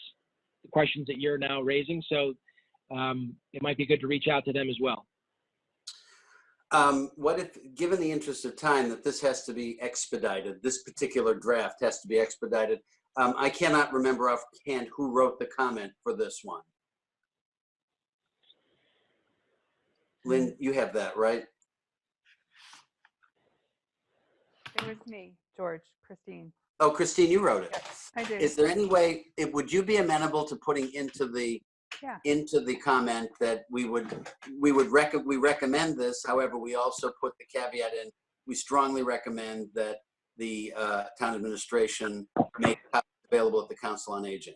questions that you're now raising. So it might be good to reach out to them as well. What if, given the interest of time, that this has to be expedited, this particular draft has to be expedited? I cannot remember offhand who wrote the comment for this one. Lynn, you have that, right? It was me, George, Christine. Oh, Christine, you wrote it. I did. Is there any way, would you be amenable to putting into the comment that we recommend this, however, we also put the caveat in, we strongly recommend that the town administration make copies available at the Council on Aging?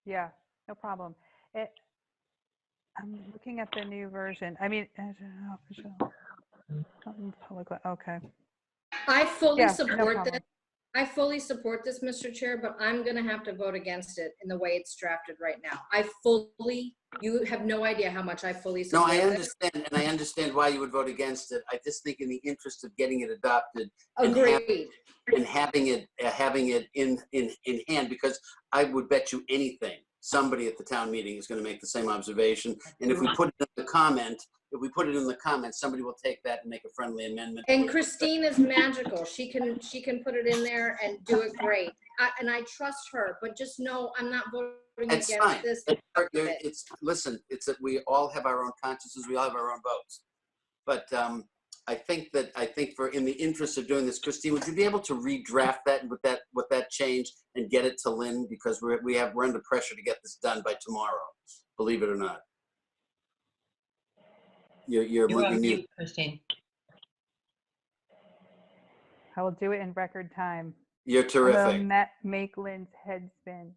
Yeah, no problem. I'm looking at the new version. I mean, okay. I fully Yeah, no support problem. this. I fully support this, Mr. Chair, but I'm going to have to vote against it in the way it's drafted right now. I fully You have no idea how much I fully No, support I this. understand, and I understand why you would vote against it. I just think in the interest of getting it adopted and Agreed. having it in hand, because I would bet you anything, somebody at the town meeting is going to make the same observation. And if we put it in the comment, somebody will take that and make a friendly amendment. And Christine is magical. She can put it in there and do it great. And I trust her, but just know I'm not voting It's against fine. this. Listen, it's that we all have our own consciences, we all have our own votes. But I think for in the interest of doing this, Christine, would you be able to redraft that with that change and get it to Lynn, because we're under pressure to get this done by tomorrow, believe it or not. You're on mute. mute, Christine. I will do it in record time. You're terrific. Make Lynn's head spin.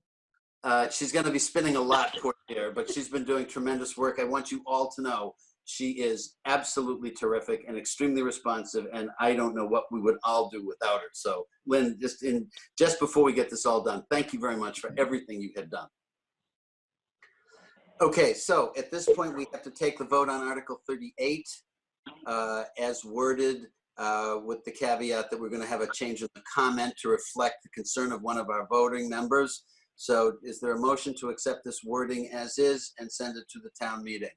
She's going to be spinning a lot, poor dear, but she's been doing tremendous work. I want you all to know she is absolutely terrific and extremely responsive, and I don't know what we would all do without her. So, Lynn, just before we get this all done, thank you very much for everything you had done. Okay, so at this point, we have to take the vote on Article 38 as worded, with the caveat that we're going to have a change in the comment to reflect the concern of one of our voting members. So is there a motion to accept this wording as is and send it to the town meeting?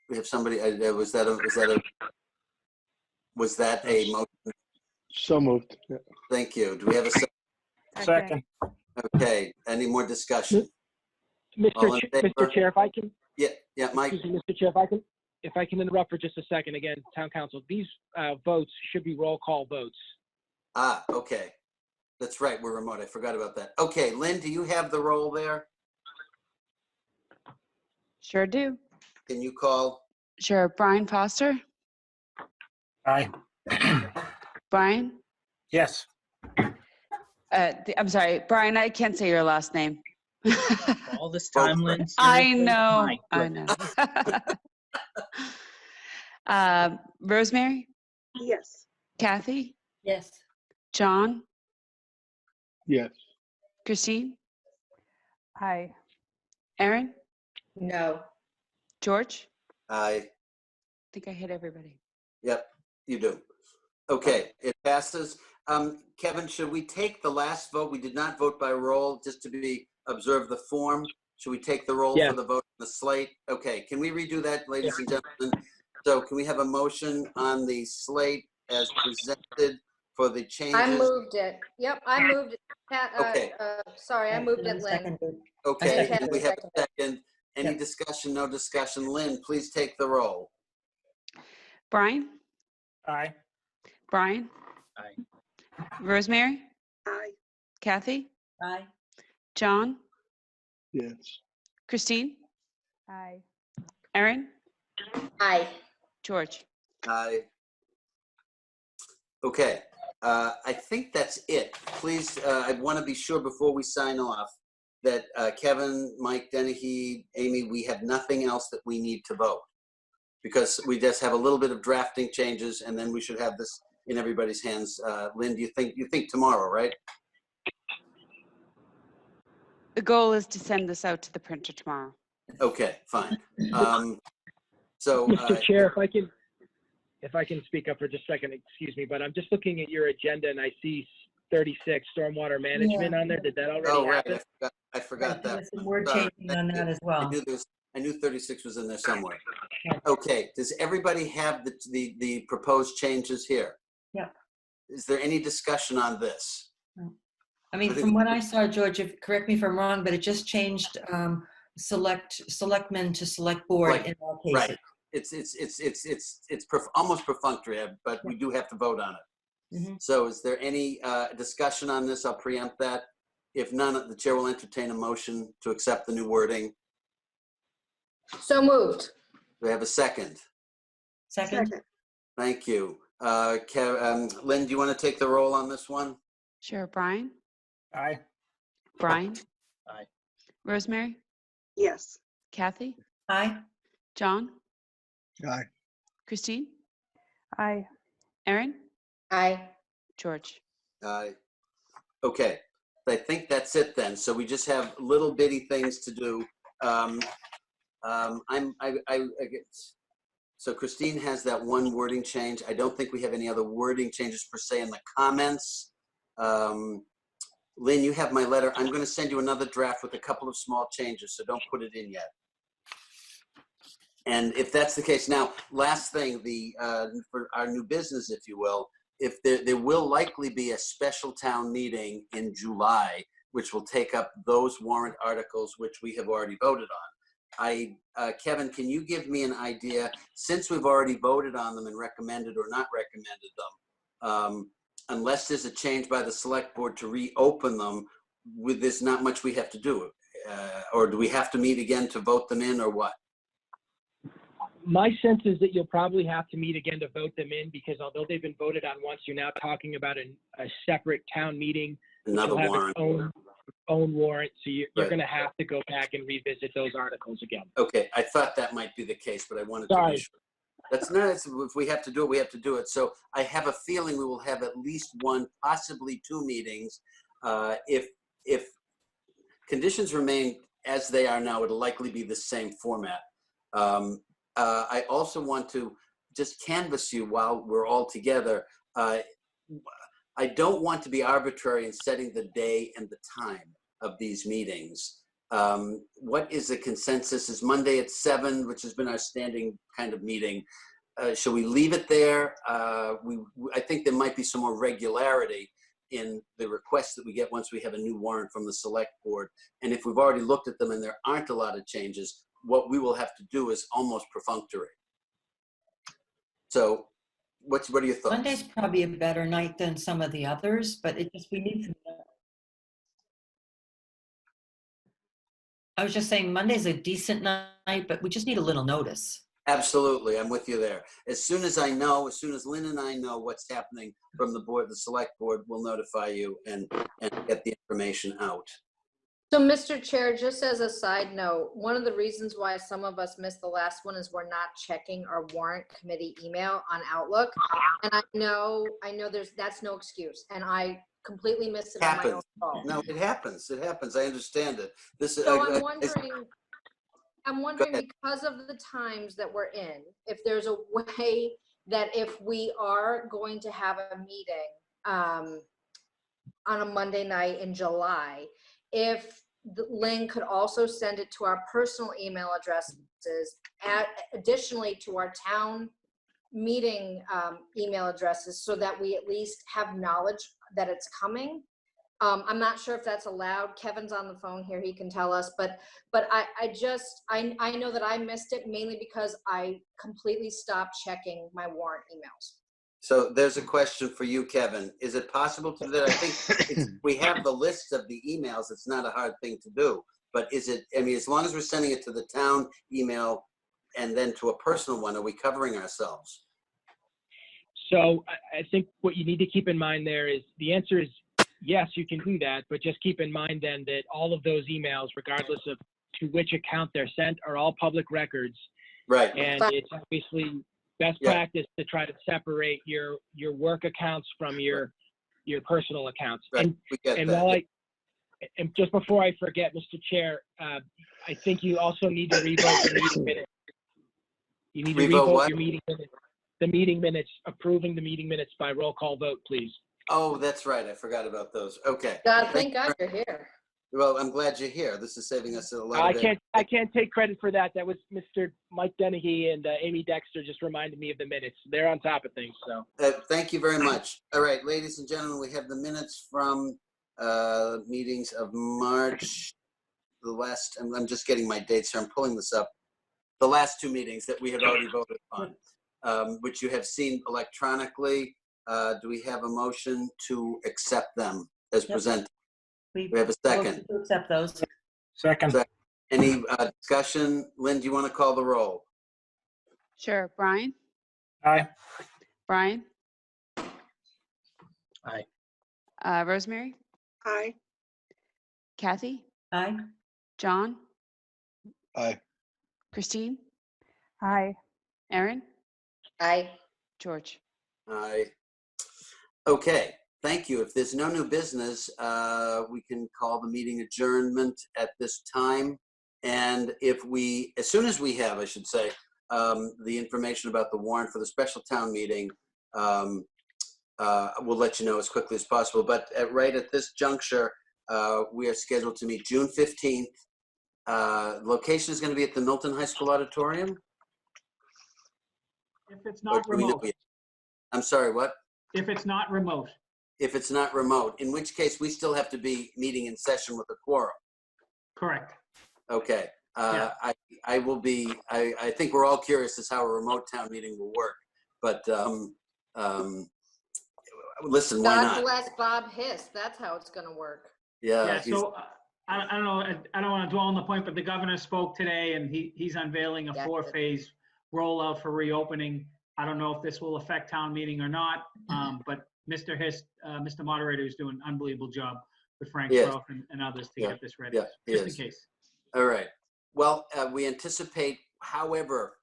We have somebody, was that a motion? So moved. Yeah. Thank you. Do we have a second? Second. Okay, any more discussion? All in Mr. favor? Chair, if I can, Yeah, Mike. excuse me, Mr. Chair, if I can interrupt for just a second, again, Town Council, these votes should be roll call votes. Ah, okay. That's right, we're remote. I forgot about that. Okay, Lynn, do you have the roll there? Sure do. Can you call? Sure. Brian Foster? Aye. Brian? Yes. I'm sorry, Brian, I can't say your last name. All this time, Lynn. I know, My I know. Rosemary? Yes. Kathy? Yes. John? Yes. Christine? Aye. Aaron? No. George? Aye. I think I hit everybody. Yep, you do. Okay, it passes. Kevin, should we take the last vote? We did not vote by roll, just to observe the form. Should we take the roll Yeah. for the vote on the slate? Okay, can we redo that, ladies and gentlemen? So can we have a motion on the slate as presented for the changes? I moved it. Yep, I moved it. Okay. Sorry, I moved it, Lynn. Seconded. Okay, seconded. we have a second. Any Yep. discussion? No discussion. Lynn, please take the roll. Brian? Aye. Brian? Aye. Rosemary? Aye. Kathy? Aye. John? Yes. Christine? Aye. Aaron? Aye. George? Aye. Okay, I think that's it. Please, I want to be sure before we sign off that Kevin, Mike, Dennehy, Amy, we have nothing else that we need to vote, because we just have a little bit of drafting changes, and then we should have this in everybody's hands. Lynn, do you think tomorrow, right? The goal is to send this out to the printer tomorrow. Okay, fine. So, Mr. Chair, if I can speak up for just a second, excuse me, but I'm just looking at your agenda and I see 36 stormwater management on there. Did that already oh, right, happen? I forgot that. There's some word Sorry. changing on that as well. I knew 36 was in there somewhere. Yeah. Okay, does everybody have the proposed changes here? Yeah. Is there any discussion on this? I mean, I think- from what I saw, George, correct me if I'm wrong, but it just changed selectmen to select board Right, in all cases. Right. It's almost perfunctory, but we do have to vote on it. Mhm. So is there any discussion on this? I'll preempt that. If none, the chair will entertain a motion to accept the new wording. So moved. Do we have a second? Second? Thank you. Lynn, do you want to take the roll on this one? Sure. Brian? Aye. Brian? Aye. Rosemary? Yes. Kathy? Aye. John? Aye. Christine? Aye. Aaron? Aye. George? Aye. Okay. I think that's it then. So we just have little bitty things to do. So Christine has that one wording change. I don't think we have any other wording changes per se in the comments. Lynn, you have my letter. I'm going to send you another draft with a couple of small changes, so don't put it in yet. And if that's the case, now, last thing, for our new business, if you will, if there will likely be a special town meeting in July, which will take up those warrant articles which we have already voted on. Kevin, can you give me an idea, since we've already voted on them and recommended or not recommended them, unless there's a change by the select board to reopen them, there's not much we have to do. Or do we have to meet again to vote them in, or what? My sense is that you'll probably have to meet again to vote them in, because although they've been voted on once, you're now talking about a separate town meeting. Another which will have warrant. its own warrant, so you're Right. going to have to go back and revisit those articles again. Okay, I thought that might be the case, but I wanted to Sorry. be sure. That's not, if we have to do it, we have to do it. So I have a feeling we will have at least one, possibly two meetings. If conditions remain as they are now, it'll likely be the same format. I also want to just canvass you while we're all together. I don't want to be arbitrary in setting the day and the time of these meetings. What is the consensus? Is Monday at 7, which has been our standing kind of meeting. Shall we leave it there? I think there might be some more regularity in the requests that we get once we have a new warrant from the select board. And if we've already looked at them and there aren't a lot of changes, what we will have to do is almost perfunctory. So what are your thoughts? Monday's probably a better night than some of the others, but we need to. I was just saying Monday's a decent night, but we just need a little notice. Absolutely, I'm with you there. As soon as Lynn and I know what's happening from the board, the select board, will notify you and get the information out. So, Mr. Chair, just as a side note, one of the reasons why some of us missed the last one is we're not checking our warrant committee email on Outlook. And I know that's no excuse. And I completely missed it on my own fault. No, it happens. It happens. I understand it. So I'm wondering because of the times that we're in, if there's a way that if we are going to have a meeting on a Monday night in July, if Lynn could also send it to our personal email addresses, additionally to our town meeting email addresses, so that we at least have knowledge that it's coming. I'm not sure if that's allowed. Kevin's on the phone here, he can tell us, but I know that I missed it mainly because I completely stopped checking my warrant emails. So there's a question for you, Kevin. Is it possible to do that? I think we have the list of the emails. It's not a hard thing to do. But is it, I mean, as long as we're sending it to the town email and then to a personal one, are we covering ourselves? So I think what you need to keep in mind there is the answer is yes, you can do that, but just keep in mind then that all of those emails, regardless of to which account they're sent, are all public records. Right. And it's obviously best practice to try to separate your work accounts from your personal accounts. Right. And just before I forget, Mr. Chair, I think you also need to revote the meeting minutes. You need to revote your meeting minutes. The meeting minutes, approving the meeting minutes by roll call vote, please. Oh, that's right. I forgot about those. Okay. God, thank God you're here. Well, I'm glad you're here. This is saving us a lot of I can't take credit for that. That was Mr. Mike Dennehy and Amy Dexter just reminded me of the minutes. They're on top of things. So thank you very much. All right, ladies and gentlemen, we have the minutes from meetings of March. The last, I'm just getting my dates here. I'm pulling this up. The last two meetings that we had already voted on, which you have seen electronically. Do we have a motion to accept them as presented? We have a second. To accept those. Second. Any discussion? Lynn, do you want to call the roll? Sure. Brian? Aye. Brian? Aye. Rosemary? Aye. Kathy? Aye. John? Aye. Christine? Aye. Aaron? Aye. George? Aye. Okay, thank you. If there's no new business, we can call the meeting adjournment at this time. And if we, as soon as we have, I should say, the information about the warrant for the special town meeting, we'll let you know as quickly as possible. But right at this juncture, we are scheduled to meet June 15th. Location is going to be at the Milton High School Auditorium? If it's Or not do we know remote, yet? I'm sorry, what? if it's not remote, If it's not remote, in which case we still have to be meeting in session with a quorum. correct. Okay. Yeah. I will be, I think we're all curious as how a remote town meeting will work. But listen, why God not? bless Bob Hiss. That's how it's going to work. Yeah, he's- so I don't know, I don't want to dwell on the point, but the governor spoke today and he's unveiling a Yeah. 4-phase rollout for reopening. I don't know if this will affect town meeting or not, but Mr. Hiss, Mr. Moderator is doing an unbelievable job with Frank Yes. Ralph and others to Yeah. get this ready, Yeah, he just in is. case. All right. Well, we anticipate, however,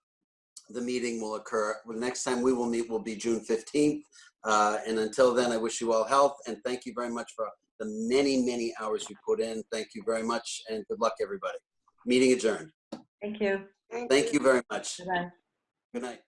the meeting will occur. The next time we will meet will be June 15th. And until then, I wish you all health and thank you very much for the many, many hours you put in. Thank you very much and good luck, everybody. Meeting adjourned. Thank you. Thank you very much. Bye-bye. Good night.